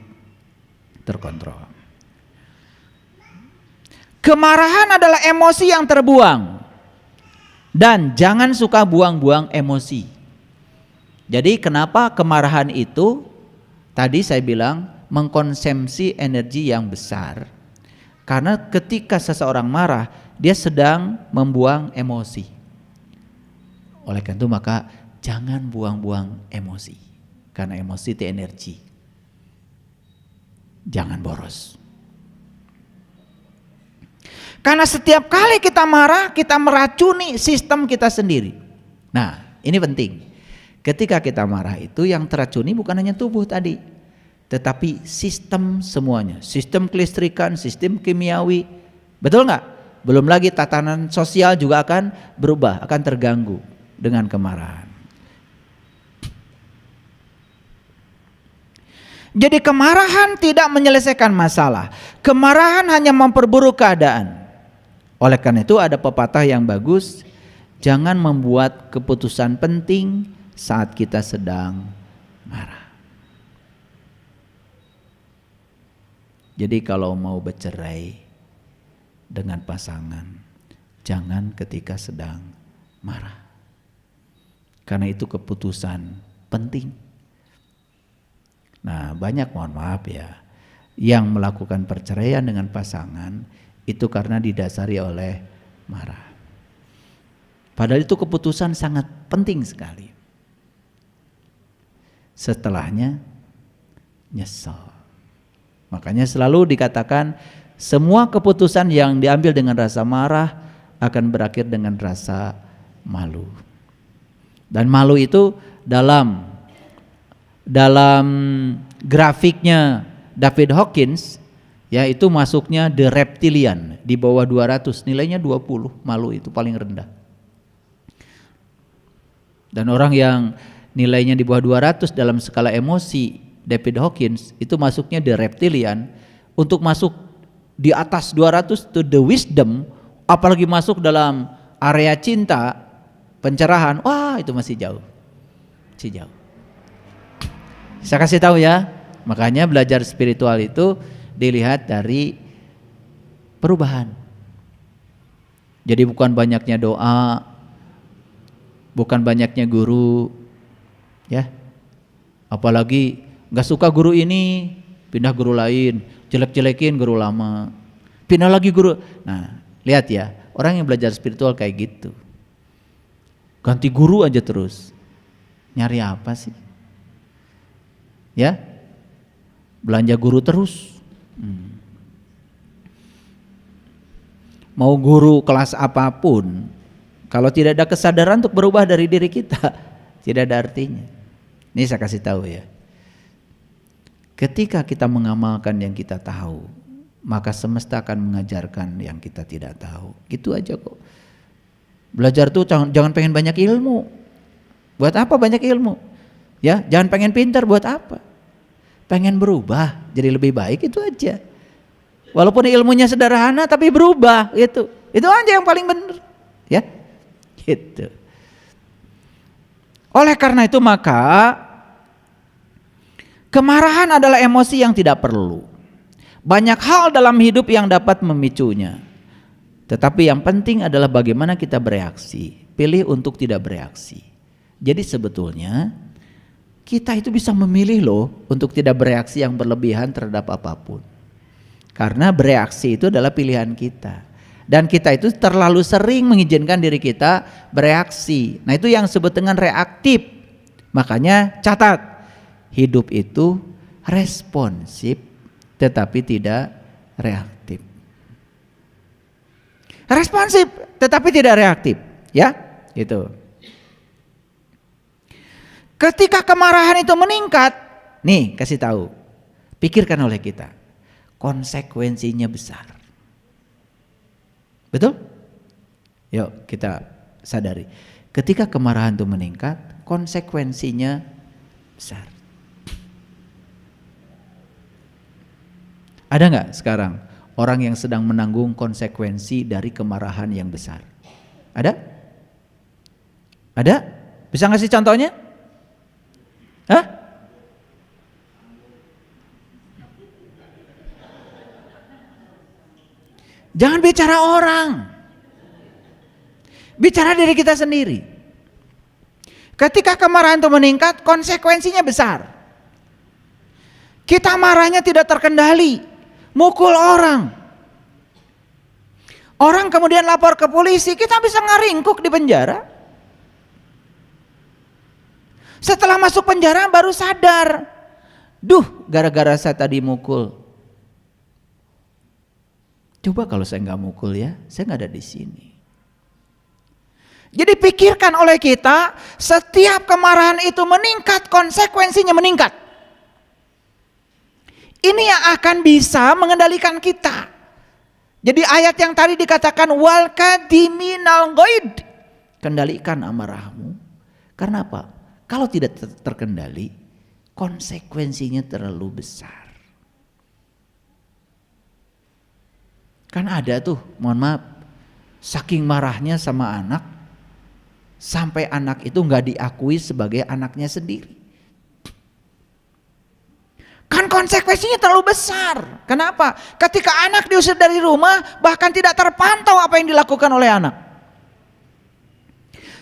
terkontrol. Kemarahan adalah emosi yang terbuang. Dan jangan suka buang-buang emosi. Jadi kenapa kemarahan itu tadi saya bilang mengkonsumsi energi yang besar. Karena ketika seseorang marah, dia sedang membuang emosi. Oleh karena itu maka jangan buang-buang emosi. Karena emosi itu energi. Jangan boros. Karena setiap kali kita marah, kita meracuni sistem kita sendiri. Nah, ini penting. Ketika kita marah itu yang teracuni bukan hanya tubuh tadi, tetapi sistem semuanya. Sistem kelistrikan, sistem kimiawi. Betul nggak? Belum lagi tatanan sosial juga akan berubah, akan terganggu dengan kemarahan. Jadi kemarahan tidak menyelesaikan masalah. Kemarahan hanya memperburuk keadaan. Oleh karena itu ada pepatah yang bagus, jangan membuat keputusan penting saat kita sedang marah. Jadi kalau mau bercerai dengan pasangan, jangan ketika sedang marah. Karena itu keputusan penting. Nah, banyak mohon maaf ya, yang melakukan perceraian dengan pasangan itu karena didasari oleh marah. Padahal itu keputusan sangat penting sekali. Setelahnya nyesel. Makanya selalu dikatakan semua keputusan yang diambil dengan rasa marah akan berakhir dengan rasa malu. Dan malu itu dalam grafiknya David Hawkins, ya itu masuknya the reptilian di bawah 200, nilainya 20, malu itu paling rendah. Dan orang yang nilainya di bawah 200 dalam skala emosi David Hawkins itu masuknya the reptilian. Untuk masuk di atas 200 to the wisdom, apalagi masuk dalam area cinta, pencerahan, wah itu masih jauh. Masih jauh. Saya kasih tahu ya, makanya belajar spiritual itu dilihat dari perubahan. Jadi bukan banyaknya doa, bukan banyaknya guru, ya. Apalagi nggak suka guru ini, pindah guru lain, jelek-jelekin guru lama, pindah lagi guru. Nah, lihat ya, orang yang belajar spiritual kayak gitu, ganti guru aja terus. Nyari apa sih? Ya, belanja guru terus. Mau guru kelas apapun, kalau tidak ada kesadaran untuk berubah dari diri kita, tidak ada artinya. Ini saya kasih tahu ya. Ketika kita mengamalkan yang kita tahu, maka semesta akan mengajarkan yang kita tidak tahu. Gitu aja kok. Belajar tuh jangan pengen banyak ilmu. Buat apa banyak ilmu? Ya, jangan pengen pintar, buat apa? Pengen berubah jadi lebih baik, itu aja. Walaupun ilmunya sederhana tapi berubah, gitu. Itu aja yang paling benar, ya. Gitu. Oleh karena itu maka kemarahan adalah emosi yang tidak perlu. Banyak hal dalam hidup yang dapat memicunya. Tetapi yang penting adalah bagaimana kita bereaksi. Pilih untuk tidak bereaksi. Jadi sebetulnya kita itu bisa memilih loh untuk tidak bereaksi yang berlebihan terhadap apapun. Karena bereaksi itu adalah pilihan kita. Dan kita itu terlalu sering mengizinkan diri kita bereaksi. Nah itu yang disebut dengan reaktif. Makanya catat, hidup itu responsif tetapi tidak reaktif. Responsif tetapi tidak reaktif, ya, itu. Ketika kemarahan itu meningkat, nih kasih tahu, pikirkan oleh kita, konsekuensinya besar. Betul? Yuk kita sadari, ketika kemarahan itu meningkat, konsekuensinya besar. Ada nggak sekarang orang yang sedang menanggung konsekuensi dari kemarahan yang besar? Ada? Ada? Bisa ngasih contohnya? Hah? Jangan bicara orang. Bicara diri kita sendiri. Ketika kemarahan itu meningkat, konsekuensinya besar. Kita marahnya tidak terkendali, mukul orang. Orang kemudian lapor ke polisi, kita bisa ngeringkuk di penjara. Setelah masuk penjara baru sadar, duh gara-gara saya tadi mukul. Coba kalau saya nggak mukul ya, saya nggak ada di sini. Jadi pikirkan oleh kita, setiap kemarahan itu meningkat, konsekuensinya meningkat. Ini yang akan bisa mengendalikan kita. Jadi ayat yang tadi dikatakan wal kadiminal ghaid, kendalikan amarahmu. Karena apa? Kalau tidak terkendali, konsekuensinya terlalu besar. Kan ada tuh, mohon maaf, saking marahnya sama anak, sampai anak itu nggak diakui sebagai anaknya sendiri. Kan konsekuensinya terlalu besar. Kenapa? Ketika anak diusir dari rumah, bahkan tidak terpantau apa yang dilakukan oleh anak.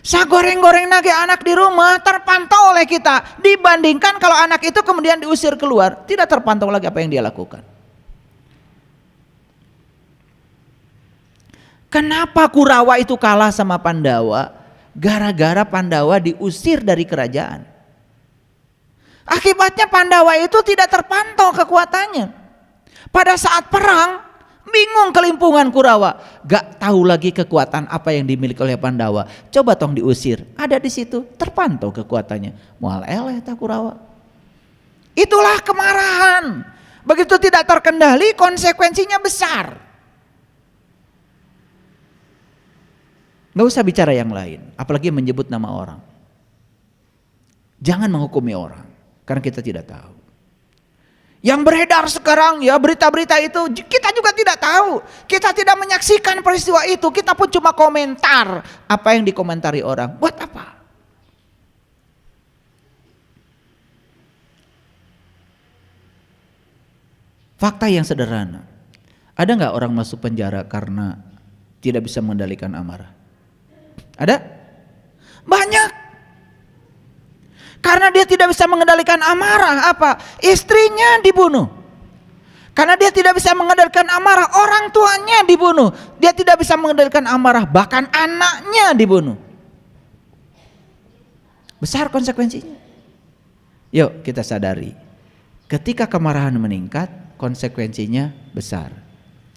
Sagoreng-goreng nage anak di rumah terpantau oleh kita, dibandingkan kalau anak itu kemudian diusir keluar, tidak terpantau lagi apa yang dia lakukan. Kenapa Kurawa itu kalah sama Pandawa? Gara-gara Pandawa diusir dari kerajaan. Akibatnya Pandawa itu tidak terpantau kekuatannya. Pada saat perang, bingung kelimpungan Kurawa, gak tahu lagi kekuatan apa yang dimiliki oleh Pandawa. Coba tong diusir, ada di situ, terpantau kekuatannya. Mual eleh tak Kurawa. Itulah kemarahan. Begitu tidak terkendali, konsekuensinya besar. Gak usah bicara yang lain, apalagi menyebut nama orang. Jangan menghukumi orang, karena kita tidak tahu. Yang beredar sekarang ya berita-berita itu kita juga tidak tahu. Kita tidak menyaksikan peristiwa itu, kita pun cuma komentar apa yang dikomentari orang. Buat apa? Fakta yang sederhana. Ada nggak orang masuk penjara karena tidak bisa mengendalikan amarah? Ada? Banyak. Karena dia tidak bisa mengendalikan amarah, apa? Istrinya dibunuh. Karena dia tidak bisa mengendalikan amarah, orang tuanya dibunuh. Dia tidak bisa mengendalikan amarah, bahkan anaknya dibunuh. Besar konsekuensinya. Yuk kita sadari, ketika kemarahan meningkat, konsekuensinya besar.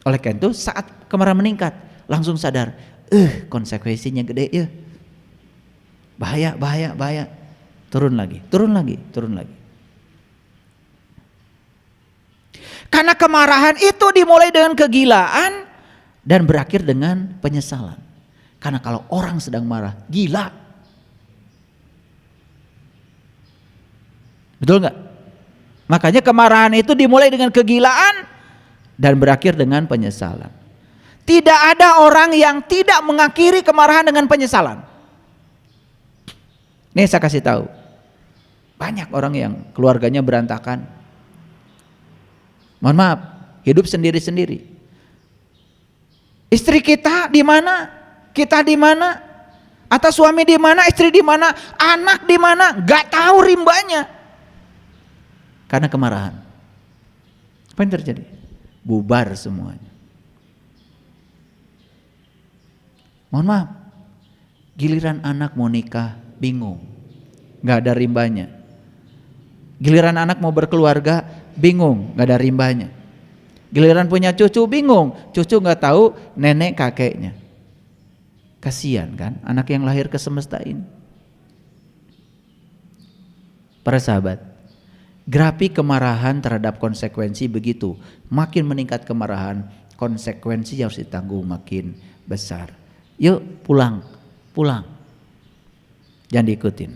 Oleh karena itu saat kemarahan meningkat, langsung sadar, konsekuensinya gede ya. Bahaya, bahaya, bahaya. Turun lagi, turun lagi, turun lagi. Karena kemarahan itu dimulai dengan kegilaan dan berakhir dengan penyesalan. Karena kalau orang sedang marah, gila. Betul nggak? Makanya kemarahan itu dimulai dengan kegilaan dan berakhir dengan penyesalan. Tidak ada orang yang tidak mengakhiri kemarahan dengan penyesalan. Nih saya kasih tahu. Banyak orang yang keluarganya berantakan. Mohon maaf, hidup sendiri-sendiri. Istri kita di mana? Kita di mana? Atau suami di mana? Istri di mana? Anak di mana? Gak tahu rimbanya. Karena kemarahan. Apa yang terjadi? Bubar semuanya. Mohon maaf, giliran anak mau nikah bingung, gak ada rimbanya. Giliran anak mau berkeluarga bingung, gak ada rimbanya. Giliran punya cucu bingung, cucu gak tahu nenek kakeknya. Kasihan kan anak yang lahir ke semesta ini. Para sahabat, grafik kemarahan terhadap konsekuensi begitu. Makin meningkat kemarahan, konsekuensi yang harus ditanggung makin besar. Yuk pulang. Jangan diikutin.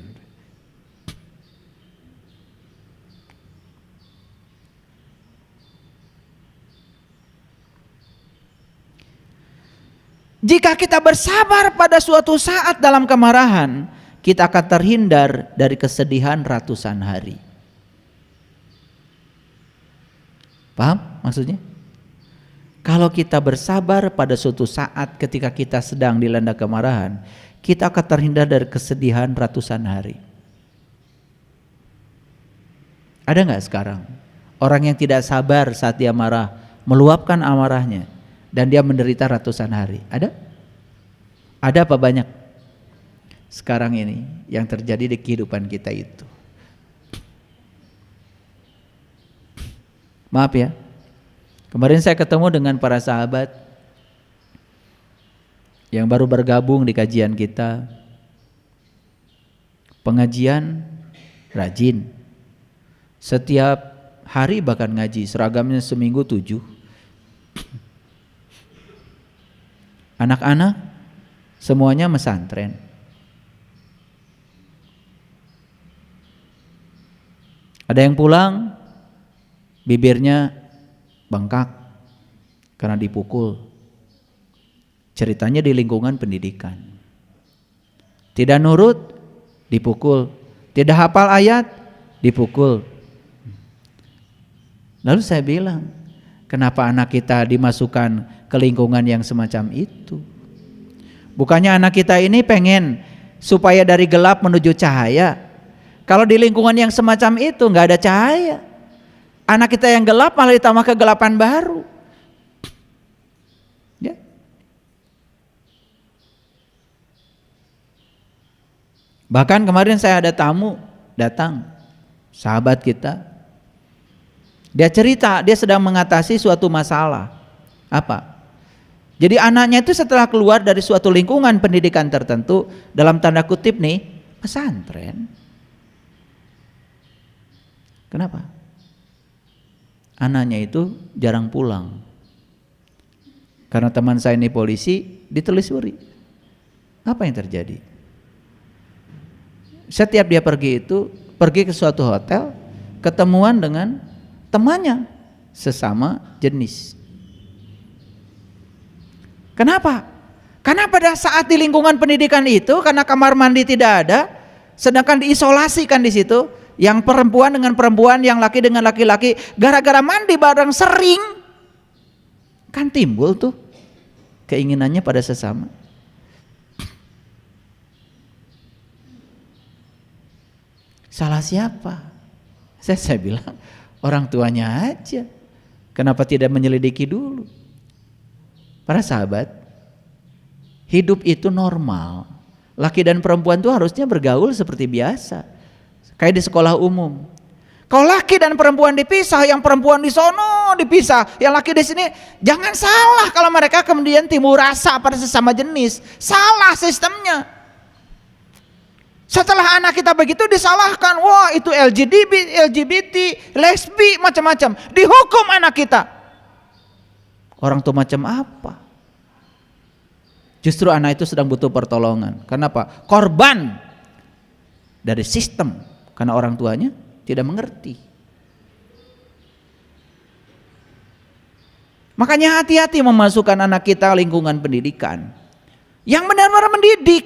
Jika kita bersabar pada suatu saat dalam kemarahan, kita akan terhindar dari kesedihan ratusan hari. Paham maksudnya? Kalau kita bersabar pada suatu saat ketika kita sedang dilanda kemarahan, kita akan terhindar dari kesedihan ratusan hari. Ada nggak sekarang orang yang tidak sabar saat dia marah, meluapkan amarahnya, dan dia menderita ratusan hari? Ada? Ada apa banyak? Sekarang ini yang terjadi di kehidupan kita itu. Maaf ya, kemarin saya ketemu dengan para sahabat yang baru bergabung di kajian kita. Pengajian rajin, setiap hari bahkan ngaji, seragamnya seminggu 7. Anak-anak semuanya mesantren. Ada yang pulang bibirnya bengkak karena dipukul. Ceritanya di lingkungan pendidikan. Tidak nurut, dipukul. Tidak hafal ayat, dipukul. Lalu saya bilang, kenapa anak kita dimasukkan ke lingkungan yang semacam itu? Bukannya anak kita ini pengen supaya dari gelap menuju cahaya. Kalau di lingkungan yang semacam itu nggak ada cahaya, anak kita yang gelap malah ditambah kegelapan baru. Ya. Bahkan kemarin saya ada tamu datang, sahabat kita. Dia cerita, dia sedang mengatasi suatu masalah. Apa? Jadi anaknya itu setelah keluar dari suatu lingkungan pendidikan tertentu, dalam tanda kutip nih, pesantren. Kenapa? Anaknya itu jarang pulang. Karena teman saya ini polisi, ditelusuri. Apa yang terjadi? Setiap dia pergi ke suatu hotel, ketemuan dengan temannya sesama jenis. Kenapa? Karena pada saat di lingkungan pendidikan itu, karena kamar mandi tidak ada, sedangkan diisolasikan di situ, yang perempuan dengan perempuan, yang laki dengan laki-laki, gara-gara mandi bareng sering, kan timbul tuh keinginannya pada sesama. Salah siapa? Saya bilang orang tuanya aja. Kenapa tidak menyelidiki dulu? Para sahabat, hidup itu normal. Laki dan perempuan itu harusnya bergaul seperti biasa. Kayak di sekolah umum. Kalau laki dan perempuan dipisah, yang perempuan di sono dipisah, yang laki di sini, jangan salah kalau mereka kemudian timbul rasa pada sesama jenis. Salah sistemnya. Setelah anak kita begitu disalahkan, wah itu LGBT, lesbi, macam-macam. Dihukum anak kita. Orang tua macam apa? Justru anak itu sedang butuh pertolongan. Kenapa? Korban dari sistem. Karena orang tuanya tidak mengerti. Makanya hati-hati memasukkan anak kita lingkungan pendidikan yang benar-benar mendidik.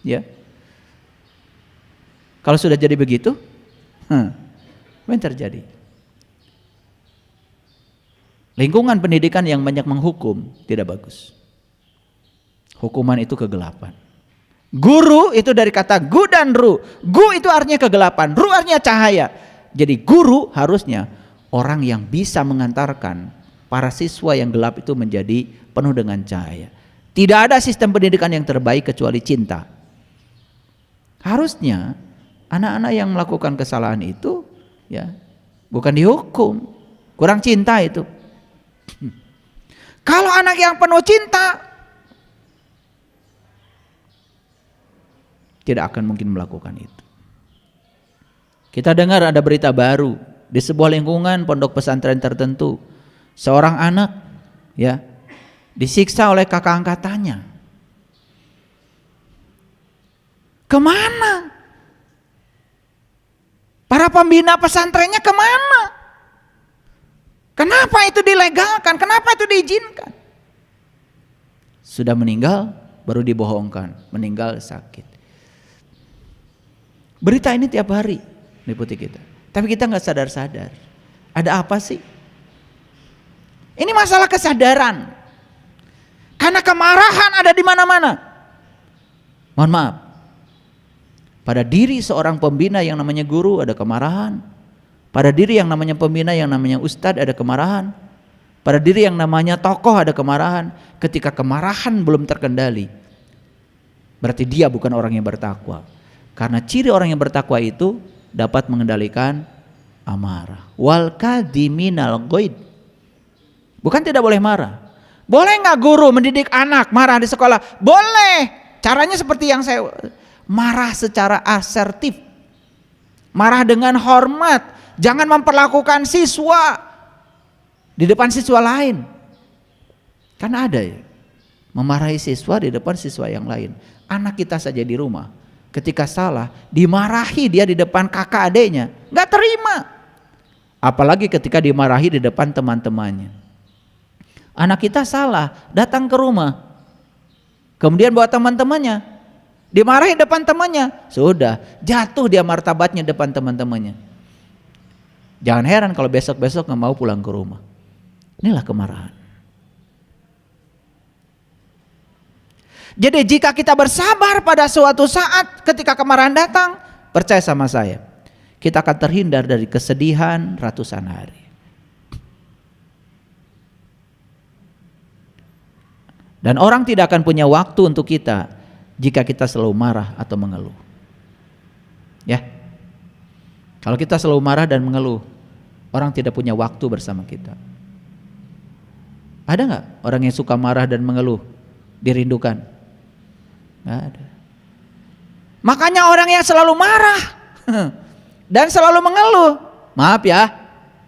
Ya. Kalau sudah jadi begitu, apa yang terjadi? Lingkungan pendidikan yang banyak menghukum tidak bagus. Hukuman itu kegelapan. Guru itu dari kata gu dan ru. Gu itu artinya kegelapan, ru artinya cahaya. Jadi guru harusnya orang yang bisa mengantarkan para siswa yang gelap itu menjadi penuh dengan cahaya. Tidak ada sistem pendidikan yang terbaik kecuali cinta. Harusnya anak-anak yang melakukan kesalahan itu ya bukan dihukum, kurang cinta itu. Kalau anak yang penuh cinta tidak akan mungkin melakukan itu. Kita dengar ada berita baru di sebuah lingkungan pondok pesantren tertentu, seorang anak ya disiksa oleh kakak angkatannya. Kemana? Para pembina pesantrennya kemana? Kenapa itu dilegalkan? Kenapa itu diizinkan? Sudah meninggal baru dibohongkan, meninggal sakit. Berita ini tiap hari meliputi kita, tapi kita nggak sadar-sadar. Ada apa sih? Ini masalah kesadaran. Karena kemarahan ada di mana-mana. Mohon maaf. Pada diri seorang pembina yang namanya guru ada kemarahan. Pada diri yang namanya pembina yang namanya ustadz ada kemarahan. Pada diri yang namanya tokoh ada kemarahan. Ketika kemarahan belum terkendali, berarti dia bukan orang yang bertakwa. Karena ciri orang yang bertakwa itu dapat mengendalikan amarah. Wal kadhiminal ghaid. Bukan tidak boleh marah. Boleh nggak guru mendidik anak marah di sekolah? Boleh. Caranya seperti yang saya marah secara asertif, marah dengan hormat, jangan memperlakukan siswa di depan siswa lain. Karena ada ya, memarahi siswa di depan siswa yang lain. Anak kita saja di rumah, ketika salah dimarahi dia di depan kakak adiknya, nggak terima. Apalagi ketika dimarahi di depan teman-temannya. Anak kita salah, datang ke rumah, kemudian bawa teman-temannya, dimarahi depan temannya, sudah jatuh dia martabatnya depan teman-temannya. Jangan heran kalau besok-besok nggak mau pulang ke rumah. Inilah kemarahan. Jadi jika kita bersabar pada suatu saat ketika kemarahan datang, percaya sama saya, kita akan terhindar dari kesedihan ratusan hari. Dan orang tidak akan punya waktu untuk kita jika kita selalu marah atau mengeluh. Ya. Kalau kita selalu marah dan mengeluh, orang tidak punya waktu bersama kita. Ada nggak orang yang suka marah dan mengeluh dirindukan? Nggak ada. Makanya orang yang selalu marah dan selalu mengeluh, maaf ya,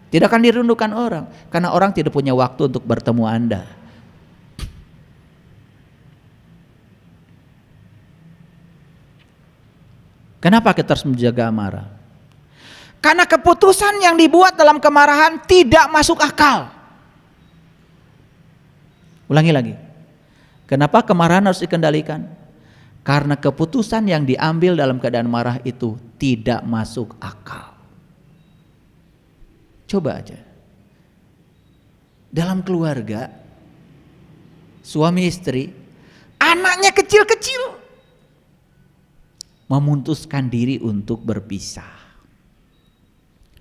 tidak akan dirindukan orang. Karena orang tidak punya waktu untuk bertemu Anda. Kenapa kita harus menjaga amarah? Karena keputusan yang dibuat dalam kemarahan tidak masuk akal. Ulangi lagi. Kenapa kemarahan harus dikendalikan? Karena keputusan yang diambil dalam keadaan marah itu tidak masuk akal. Coba aja. Dalam keluarga, suami istri, anaknya kecil-kecil, memutuskan diri untuk berpisah.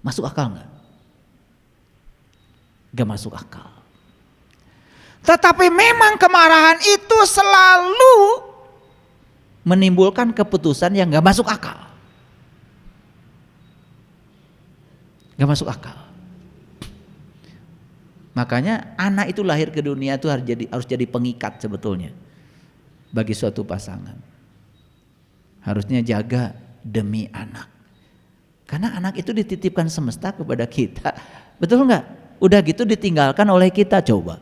Masuk akal nggak? Nggak masuk akal. Tetapi memang kemarahan itu selalu menimbulkan keputusan yang nggak masuk akal. Nggak masuk akal. Makanya anak itu lahir ke dunia itu harus jadi pengikat sebetulnya bagi suatu pasangan. Harusnya jaga demi anak. Karena anak itu dititipkan semesta kepada kita. Betul nggak? Udah gitu ditinggalkan oleh kita, coba.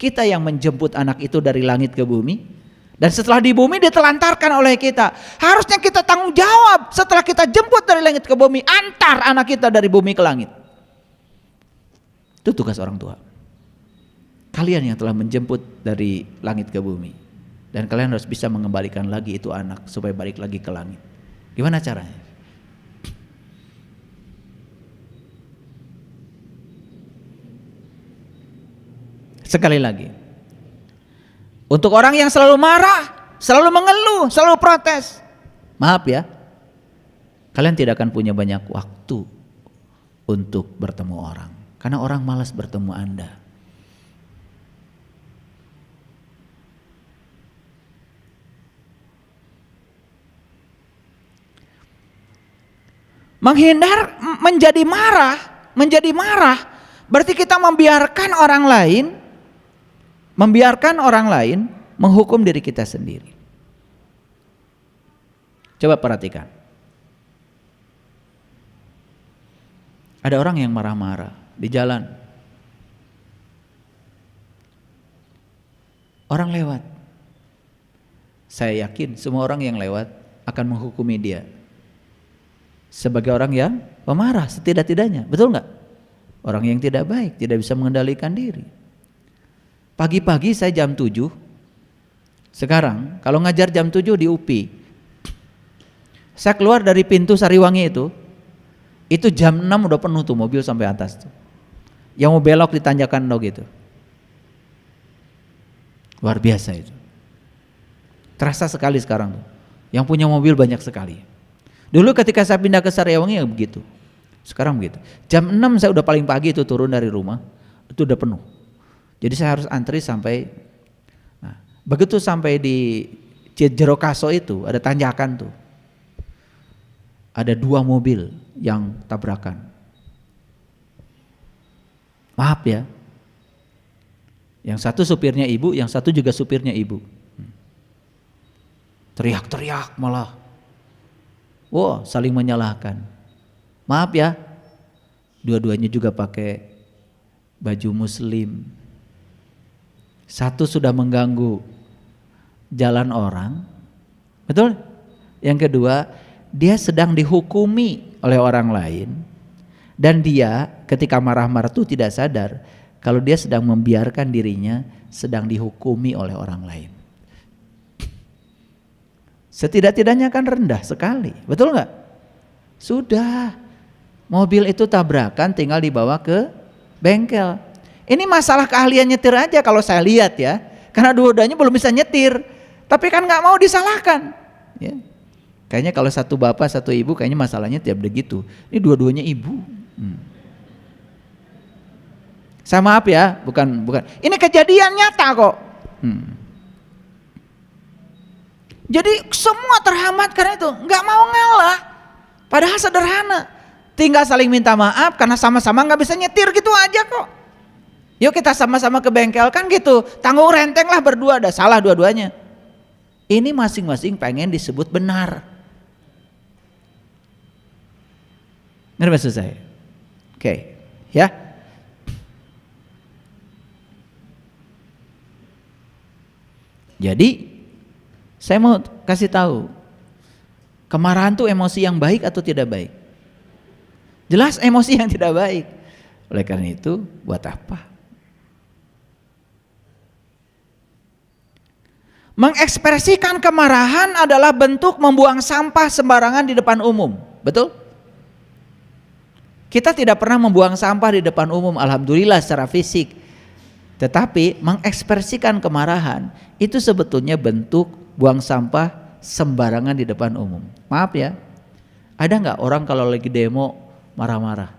Kita yang menjemput anak itu dari langit ke bumi. Dan setelah di bumi ditelantarkan oleh kita. Harusnya kita tanggung jawab setelah kita jemput dari langit ke bumi. Antar anak kita dari bumi ke langit. Itu tugas orang tua. Kalian yang telah menjemput dari langit ke bumi. Dan kalian harus bisa mengembalikan lagi itu anak supaya balik lagi ke langit. Gimana caranya? Sekali lagi, Untuk orang yang selalu marah, selalu mengeluh, selalu protes, maaf ya, kalian tidak akan punya banyak waktu untuk bertemu orang, karena orang malas bertemu Anda. Menghindar menjadi marah, berarti kita membiarkan orang lain menghukum diri kita sendiri. Coba perhatikan. Ada orang yang marah-marah di jalan. Orang lewat. Saya yakin semua orang yang lewat akan menghukumi dia sebagai orang yang pemarah setidak-tidaknya, betul nggak? Orang yang tidak baik, tidak bisa mengendalikan diri. Pagi-pagi saya jam 7, sekarang kalau ngajar jam 7 di UPI, saya keluar dari pintu Sariwangi itu jam 6 udah penuh tuh mobil sampai atas tuh, yang mau belok di tanjakan gitu. Luar biasa itu, terasa sekali sekarang tuh, yang punya mobil banyak sekali. Dulu ketika saya pindah ke Sariwangi ya begitu. Sekarang begitu. Jam 6 saya udah paling pagi itu turun dari rumah, itu udah penuh. Jadi saya harus antri sampai, nah, begitu sampai di Jerokaso itu ada tanjakan tuh. Ada 2 mobil yang tabrakan. Maaf ya. Yang satu supirnya ibu, yang satu juga supirnya ibu. Teriak-teriak malah. Wow, saling menyalahkan. Maaf ya, dua-duanya juga pakai baju muslim. Satu sudah mengganggu jalan orang, betul? Yang kedua, dia sedang dihukumi oleh orang lain, dan dia ketika marah-marah itu tidak sadar kalau dia sedang membiarkan dirinya sedang dihukumi oleh orang lain. Setidak-tidaknya kan rendah sekali, betul nggak? Sudah, mobil itu tabrakan tinggal dibawa ke bengkel. Ini masalah keahlian nyetir aja kalau saya lihat ya, karena dua-duanya belum bisa nyetir, tapi kan nggak mau disalahkan. Ya. Kayaknya kalau satu bapak satu ibu kayaknya masalahnya tidak begitu. Ini dua-duanya ibu. Saya maaf ya, bukan. Ini kejadian nyata kok. Jadi semua terhambat karena itu, nggak mau ngalah. Padahal sederhana, tinggal saling minta maaf karena sama-sama nggak bisa nyetir gitu aja kok. Yuk kita sama-sama ke bengkel kan gitu, tanggung renteng lah berdua, ada salah dua-duanya. Ini masing-masing pengen disebut benar. Ngerti maksud saya? Oke, ya. Jadi saya mau kasih tahu, kemarahan itu emosi yang baik atau tidak baik? Jelas emosi yang tidak baik. Oleh karena itu, buat apa? Mengekspresikan kemarahan adalah bentuk membuang sampah sembarangan di depan umum, betul? Kita tidak pernah membuang sampah di depan umum, alhamdulillah secara fisik. Tetapi mengekspresikan kemarahan itu sebetulnya bentuk buang sampah sembarangan di depan umum. Maaf ya, ada nggak orang kalau lagi demo marah-marah?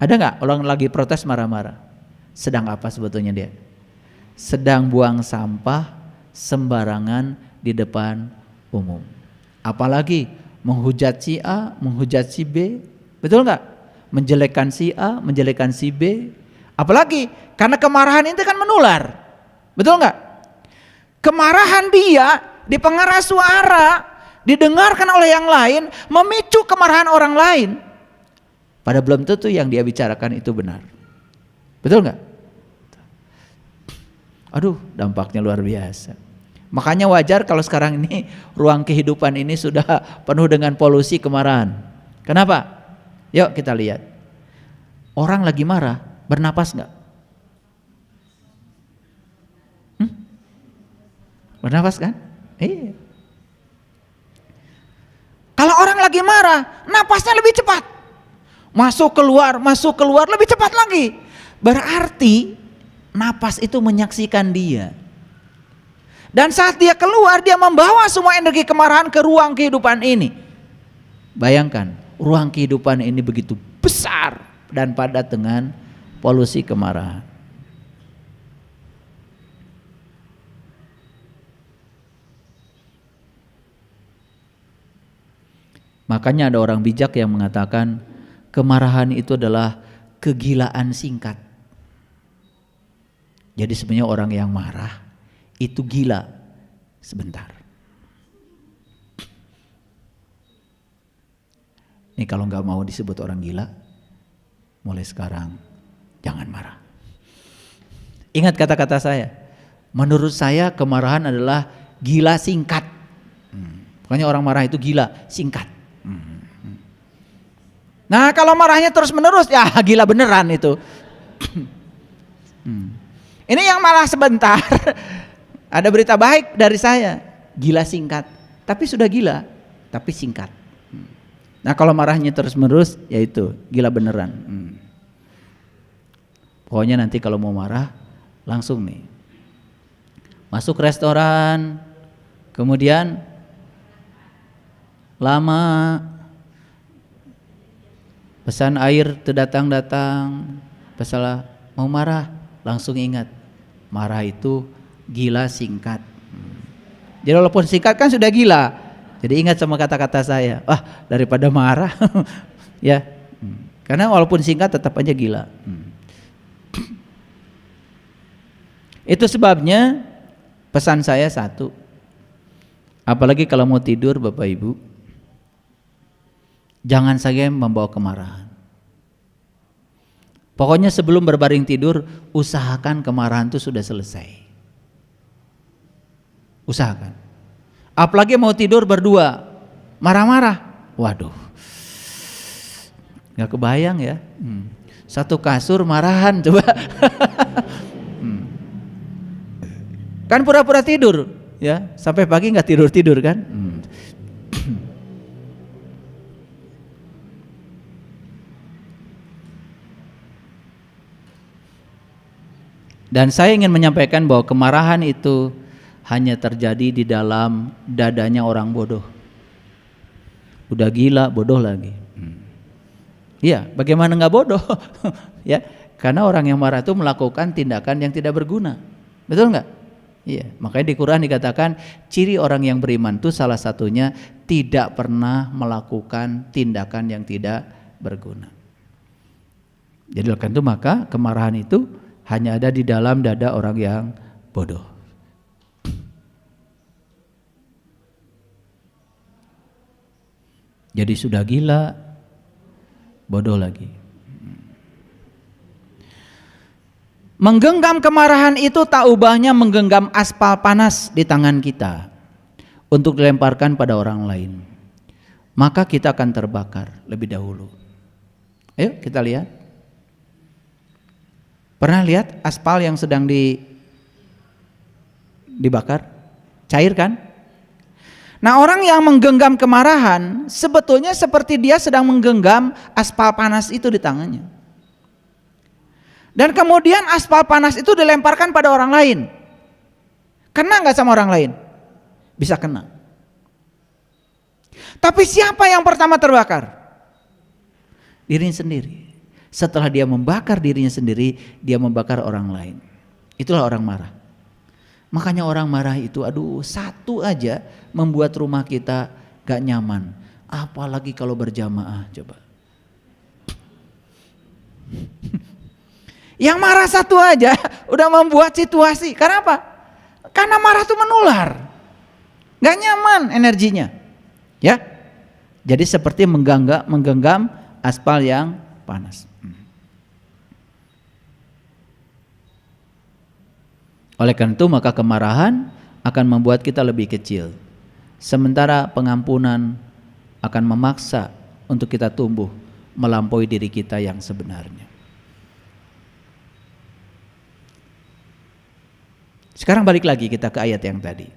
Ada nggak orang lagi protes marah-marah? Sedang apa sebetulnya dia? Sedang buang sampah sembarangan di depan umum. Apalagi menghujat si A, menghujat si B, betul nggak? Menjelekkan si A, menjelekkan si B. Apalagi karena kemarahan itu kan menular, betul nggak? Kemarahan dia di pengeras suara didengarkan oleh yang lain, memicu kemarahan orang lain. Pada belum tentu yang dia bicarakan itu benar. Betul nggak? Aduh, dampaknya luar biasa. Makanya wajar kalau sekarang ini ruang kehidupan ini sudah penuh dengan polusi kemarahan. Kenapa? Yuk kita lihat. Orang lagi marah, bernapas nggak? Bernapas kan? Iya. Kalau orang lagi marah, napasnya lebih cepat. Masuk keluar lebih cepat lagi. Berarti napas itu menyaksikan dia. Dan saat dia keluar, dia membawa semua energi kemarahan ke ruang kehidupan ini. Bayangkan, ruang kehidupan ini begitu besar dan padat dengan polusi kemarahan. Makanya ada orang bijak yang mengatakan kemarahan itu adalah kegilaan singkat. Jadi sebenarnya orang yang marah itu gila sebentar. Ini kalau nggak mau disebut orang gila, mulai sekarang jangan marah. Ingat kata-kata saya. Menurut saya kemarahan adalah gila singkat. Makanya orang marah itu gila singkat. Nah kalau marahnya terus menerus ya gila beneran itu. Ini yang malah sebentar. Ada berita baik dari saya, gila singkat. Tapi sudah gila, tapi singkat. Nah kalau marahnya terus menerus ya itu gila beneran. Pokoknya nanti kalau mau marah langsung nih masuk restoran, kemudian lama pesan air datang-datang, pesalah mau marah langsung ingat marah itu gila singkat. Jadi walaupun singkat kan sudah gila. Jadi ingat sama kata-kata saya. Daripada marah ya. Karena walaupun singkat tetap aja gila. Itu sebabnya pesan saya satu. Apalagi kalau mau tidur Bapak Ibu, jangan saja membawa kemarahan. Pokoknya sebelum berbaring tidur, usahakan kemarahan itu sudah selesai. Usahakan. Apalagi mau tidur berdua, marah-marah. Waduh, gak kebayang ya. Satu kasur marahan coba. Kan pura-pura tidur ya, sampai pagi gak tidur-tidur kan. Dan saya ingin menyampaikan bahwa kemarahan itu hanya terjadi di dalam dadanya orang bodoh. Udah gila, bodoh lagi. Iya, bagaimana nggak bodoh? Ya, karena orang yang marah itu melakukan tindakan yang tidak berguna. Betul nggak? Iya, makanya di Quran dikatakan ciri orang yang beriman itu salah satunya tidak pernah melakukan tindakan yang tidak berguna. Jadi oleh karena itu maka kemarahan itu hanya ada di dalam dada orang yang bodoh. Jadi sudah gila, bodoh lagi. Menggenggam kemarahan itu tak ubahnya menggenggam aspal panas di tangan kita untuk dilemparkan pada orang lain. Maka kita akan terbakar lebih dahulu. Ayo kita lihat. Pernah lihat aspal yang sedang dibakar? Cair kan? Nah orang yang menggenggam kemarahan sebetulnya seperti dia sedang menggenggam aspal panas itu di tangannya. Dan kemudian aspal panas itu dilemparkan pada orang lain. Kena gak sama orang lain? Bisa kena. Tapi siapa yang pertama terbakar? Dirinya sendiri. Setelah dia membakar dirinya sendiri, dia membakar orang lain. Itulah orang marah. Makanya orang marah itu satu aja membuat rumah kita gak nyaman. Apalagi kalau berjamaah coba. Yang marah satu aja udah membuat situasi. Karena apa? Karena marah itu menular. Gak nyaman energinya. Ya. Jadi seperti menggenggam aspal yang panas. Oleh karena itu maka kemarahan akan membuat kita lebih kecil. Sementara pengampunan akan memaksa untuk kita tumbuh melampaui diri kita yang sebenarnya. Sekarang balik lagi kita ke ayat yang tadi.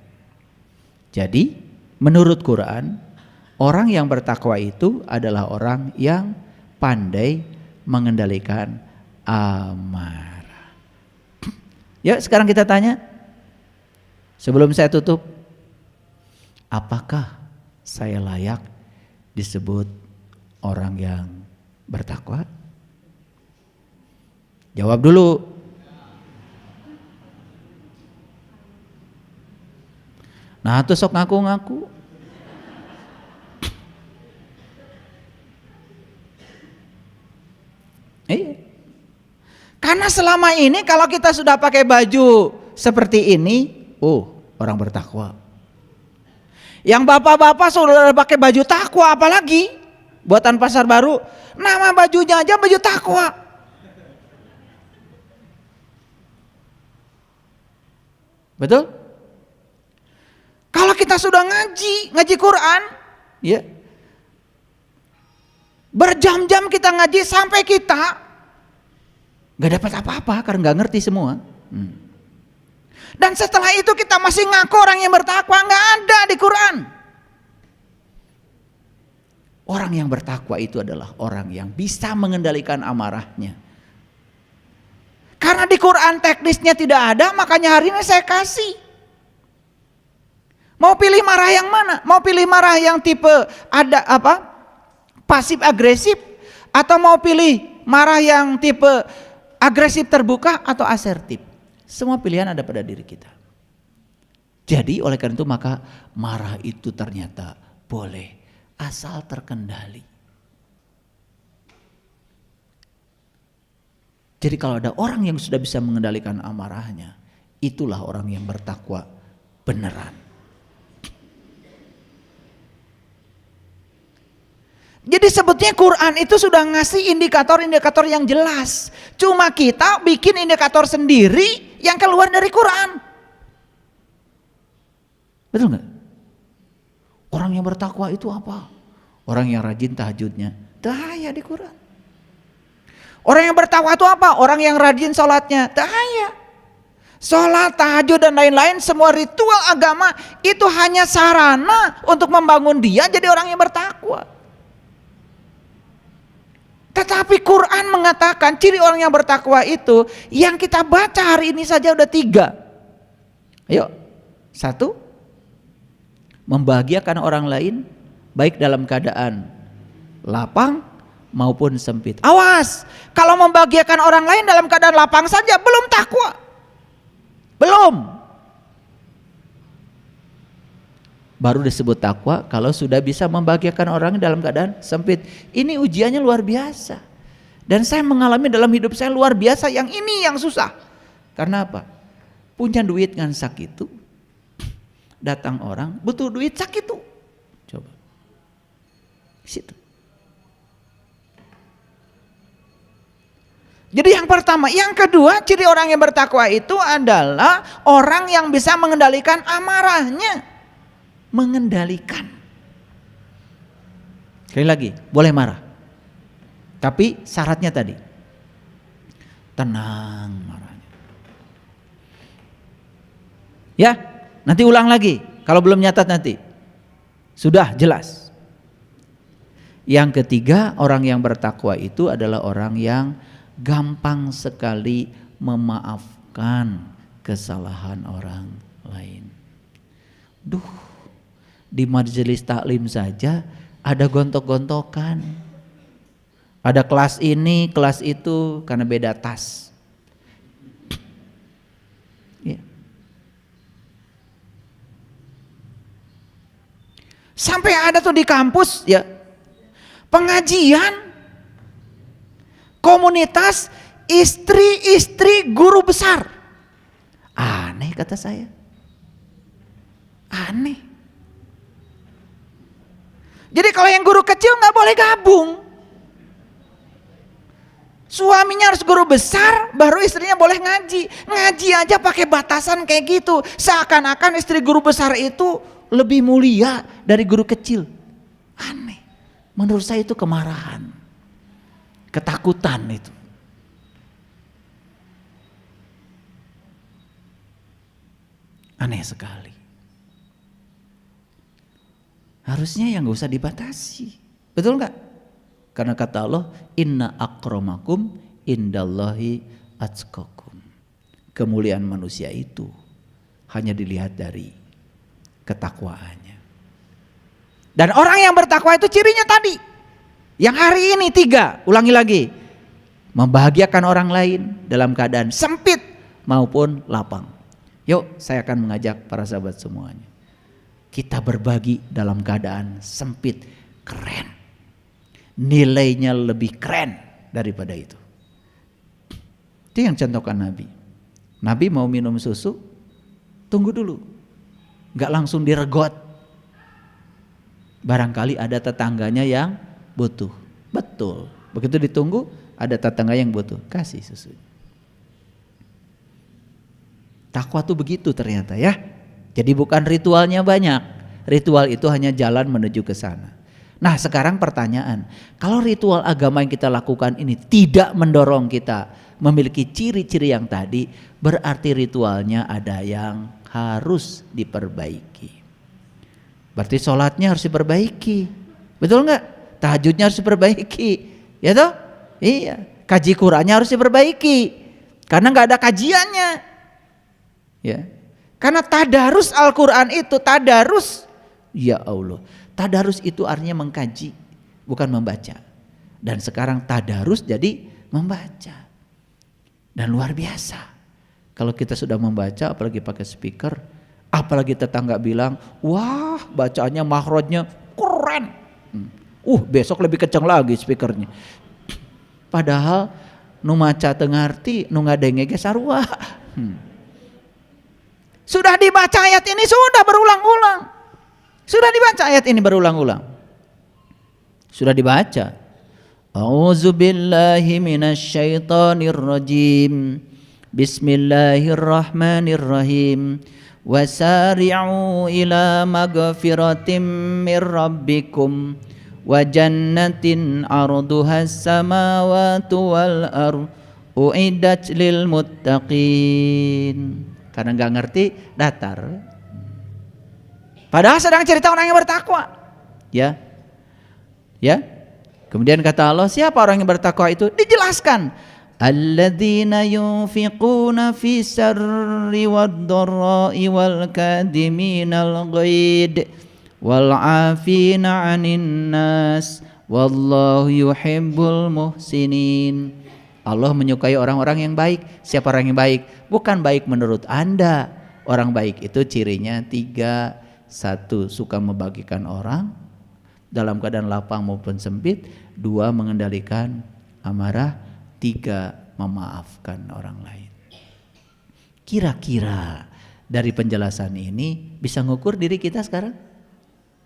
Jadi menurut Quran, orang yang bertakwa itu adalah orang yang pandai mengendalikan amarah. Yuk sekarang kita tanya, sebelum saya tutup, apakah saya layak disebut orang yang bertakwa? Jawab dulu. Nah tuh sok ngaku-ngaku. Karena selama ini kalau kita sudah pakai baju seperti ini, orang bertakwa. Yang bapak-bapak sudah pakai baju takwa, apalagi buatan Pasar Baru, nama bajunya aja baju takwa. Betul? Kalau kita sudah ngaji Quran, ya, berjam-jam kita ngaji sampai kita nggak dapat apa-apa karena nggak ngerti semua. Dan setelah itu kita masih ngaku orang yang bertakwa, nggak ada di Quran. Orang yang bertakwa itu adalah orang yang bisa mengendalikan amarahnya. Karena di Quran teknisnya tidak ada, makanya hari ini saya kasih. Mau pilih marah yang mana? Mau pilih marah yang tipe ada apa? Pasif agresif, atau mau pilih marah yang tipe agresif terbuka atau asertif? Semua pilihan ada pada diri kita. Jadi oleh karena itu maka marah itu ternyata boleh asal terkendali. Jadi kalau ada orang yang sudah bisa mengendalikan amarahnya, itulah orang yang bertakwa beneran. Jadi sebetulnya Quran itu sudah ngasih indikator-indikator yang jelas. Cuma kita bikin indikator sendiri yang keluar dari Quran. Betul nggak? Orang yang bertakwa itu apa? Orang yang rajin tahajudnya. Dahaya di Quran. Orang yang bertakwa itu apa? Orang yang rajin sholatnya. Dahaya. Sholat, tahajud dan lain-lain, semua ritual agama itu hanya sarana untuk membangun dia jadi orang yang bertakwa. Tetapi Quran mengatakan ciri orang yang bertakwa itu yang kita baca hari ini saja udah 3. Ayo, 1, membahagiakan orang lain baik dalam keadaan lapang maupun sempit. Awas, kalau membahagiakan orang lain dalam keadaan lapang saja belum takwa. Belum. Baru disebut takwa kalau sudah bisa membahagiakan orang dalam keadaan sempit. Ini ujiannya luar biasa. Dan saya mengalami dalam hidup saya luar biasa, yang ini yang susah. Karena apa? Punya duit ngan sakit itu. Datang orang butuh duit sakit itu. Coba. Situ. Jadi yang pertama, yang kedua, ciri orang yang bertakwa itu adalah orang yang bisa mengendalikan amarahnya. Mengendalikan. Sekali lagi, boleh marah. Tapi syaratnya tadi, tenang marahnya. Ya, nanti ulang lagi. Kalau belum nyatat nanti. Sudah jelas. Yang ketiga, orang yang bertakwa itu adalah orang yang gampang sekali memaafkan kesalahan orang lain. Di majelis taklim saja ada gontok-gontokan. Ada kelas ini, kelas itu karena beda tas. Ya. Sampai ada tuh di kampus ya pengajian komunitas istri-istri guru besar. Aneh kata saya. Aneh. Jadi kalau yang guru kecil nggak boleh gabung. Suaminya harus guru besar, baru istrinya boleh ngaji. Ngaji aja pakai batasan kayak gitu. Seakan-akan istri guru besar itu lebih mulia dari guru kecil. Aneh. Menurut saya itu kemarahan. Ketakutan itu. Aneh sekali. Harusnya yang gak usah dibatasi. Betul gak? Karena kata Allah, inna akramakum indallahi atqakum. kemuliaan manusia itu hanya dilihat dari ketakwaannya. Dan orang yang bertakwa itu cirinya tadi, yang hari ini 3, ulangi lagi, membahagiakan orang lain dalam keadaan sempit maupun lapang. Yuk, saya akan mengajak para sahabat semuanya, kita berbagi dalam keadaan sempit, keren. Nilainya lebih keren daripada itu. Itu yang contohkan Nabi. Nabi mau minum susu, tunggu dulu, gak langsung diregot. Barangkali ada tetangganya yang butuh. Betul, begitu ditunggu ada tetangga yang butuh, kasih susu. Takwa tuh begitu ternyata ya. Jadi bukan ritualnya banyak, ritual itu hanya jalan menuju ke sana. Nah sekarang pertanyaan, kalau ritual agama yang kita lakukan ini tidak mendorong kita memiliki ciri-ciri yang tadi, berarti ritualnya ada yang harus diperbaiki. Berarti sholatnya harus diperbaiki, betul nggak? Tahajudnya harus diperbaiki, ya toh? Iya, kaji Qur'annya harus diperbaiki, karena nggak ada kajiannya. Ya, karena tadarus Al-Quran itu tadarus, ya Allah, tadarus itu artinya mengkaji, bukan membaca. Dan sekarang tadarus jadi membaca. Dan luar biasa, kalau kita sudah membaca, apalagi pakai speaker, apalagi tetangga bilang, wah bacaannya makhrajnya keren, besok lebih kencang lagi speakernya. Padahal nu maca teu ngarti, nu ngadenge ge sarua. Sudah dibaca ayat ini sudah berulang-ulang. Sudah dibaca ayat ini berulang-ulang. Sudah dibaca. A'udzubillahi minasyaitonir rajim. Bismillahirrahmanirrahim. Wasari'u ila magfiratim mir rabbikum wa jannatin 'arduhas samawati wal ardh uiddat lil muttaqin. Karena nggak ngerti, datar. Padahal sedang cerita orang yang bertakwa, ya. Kemudian kata Allah, siapa orang yang bertakwa itu? Dijelaskan. Alladzina yunfiquna fi sarri wad-dharra'i wal kadiminal ghaid wal 'afina 'anil nas wallahu yuhibbul muhsinin. Allah menyukai orang-orang yang baik. Siapa orang yang baik? Bukan baik menurut Anda. Orang baik itu cirinya 3. 1, suka membagikan orang dalam keadaan lapang maupun sempit. 2, mengendalikan amarah. 3, memaafkan orang lain. Kira-kira dari penjelasan ini bisa ngukur diri kita sekarang?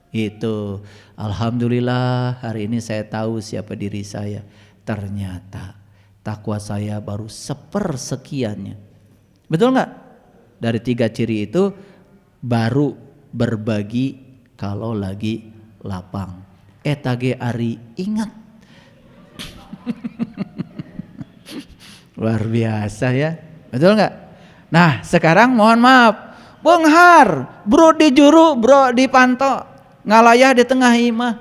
Itu, alhamdulillah hari ini saya tahu siapa diri saya. Ternyata takwa saya baru 1/sekiannya. Betul nggak? Dari 3 ciri itu baru berbagi kalau lagi lapang. Tage ari ingat. Luar biasa ya. Betul nggak? Nah sekarang mohon maaf, Benghar, bro di juru, bro di panto, ngalayah di tengah imah.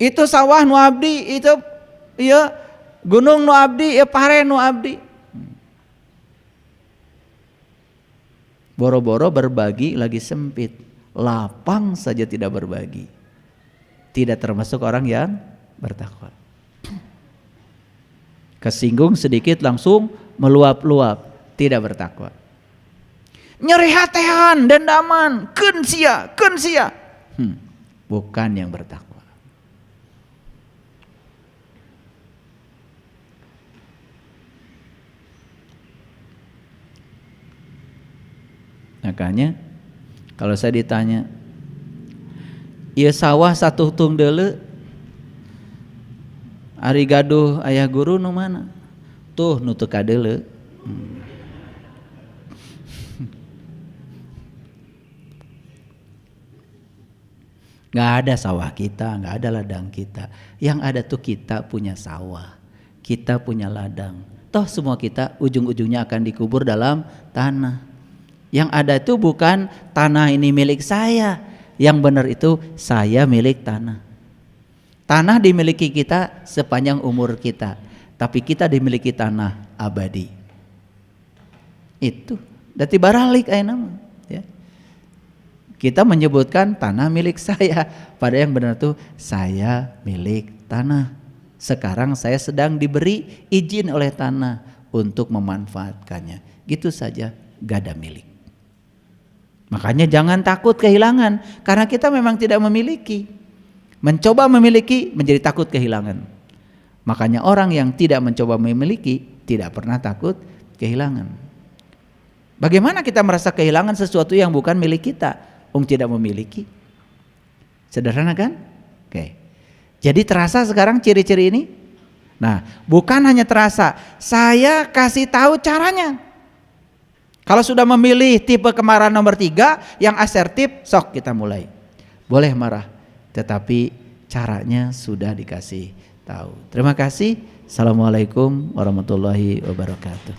Itu sawah nu abdi, itu iya gunung nu abdi, ya pare nu abdi. Boro-boro berbagi lagi sempit, lapang saja tidak berbagi. Tidak termasuk orang yang bertakwa. Kesinggung sedikit langsung meluap-luap, tidak bertakwa. Nyeri hatean, dendaman, keun sia. Bukan yang bertakwa. Makanya kalau saya ditanya, ieu sawah satu tung deuleu, ari gaduh ayah guru nu mana? Tuh nu teu kadeuleu. Nggak ada sawah kita, nggak ada ladang kita. Yang ada tuh kita punya sawah, kita punya ladang. Toh semua kita ujung-ujungnya akan dikubur dalam tanah. Yang ada itu bukan tanah ini milik saya, yang benar itu saya milik tanah. Tanah dimiliki kita sepanjang umur kita, tapi kita dimiliki tanah abadi. Itu dati baralik ayeuna mah ya. Kita menyebutkan tanah milik saya, pada yang benar tuh saya milik tanah. Sekarang saya sedang diberi izin oleh tanah untuk memanfaatkannya. Gitu saja, gak ada milik. Makanya jangan takut kehilangan, karena kita memang tidak memiliki. Mencoba memiliki menjadi takut kehilangan. Makanya orang yang tidak mencoba memiliki tidak pernah takut kehilangan. Bagaimana kita merasa kehilangan sesuatu yang bukan milik kita? Tidak memiliki. Sederhana kan? Oke. Jadi terasa sekarang ciri-ciri ini? Nah, bukan hanya terasa, saya kasih tahu caranya. Kalau sudah memilih tipe kemarahan nomor 3 yang asertif, sok kita mulai. Boleh marah, tetapi caranya sudah dikasih tahu. Terima kasih. Assalamualaikum warahmatullahi wabarakatuh.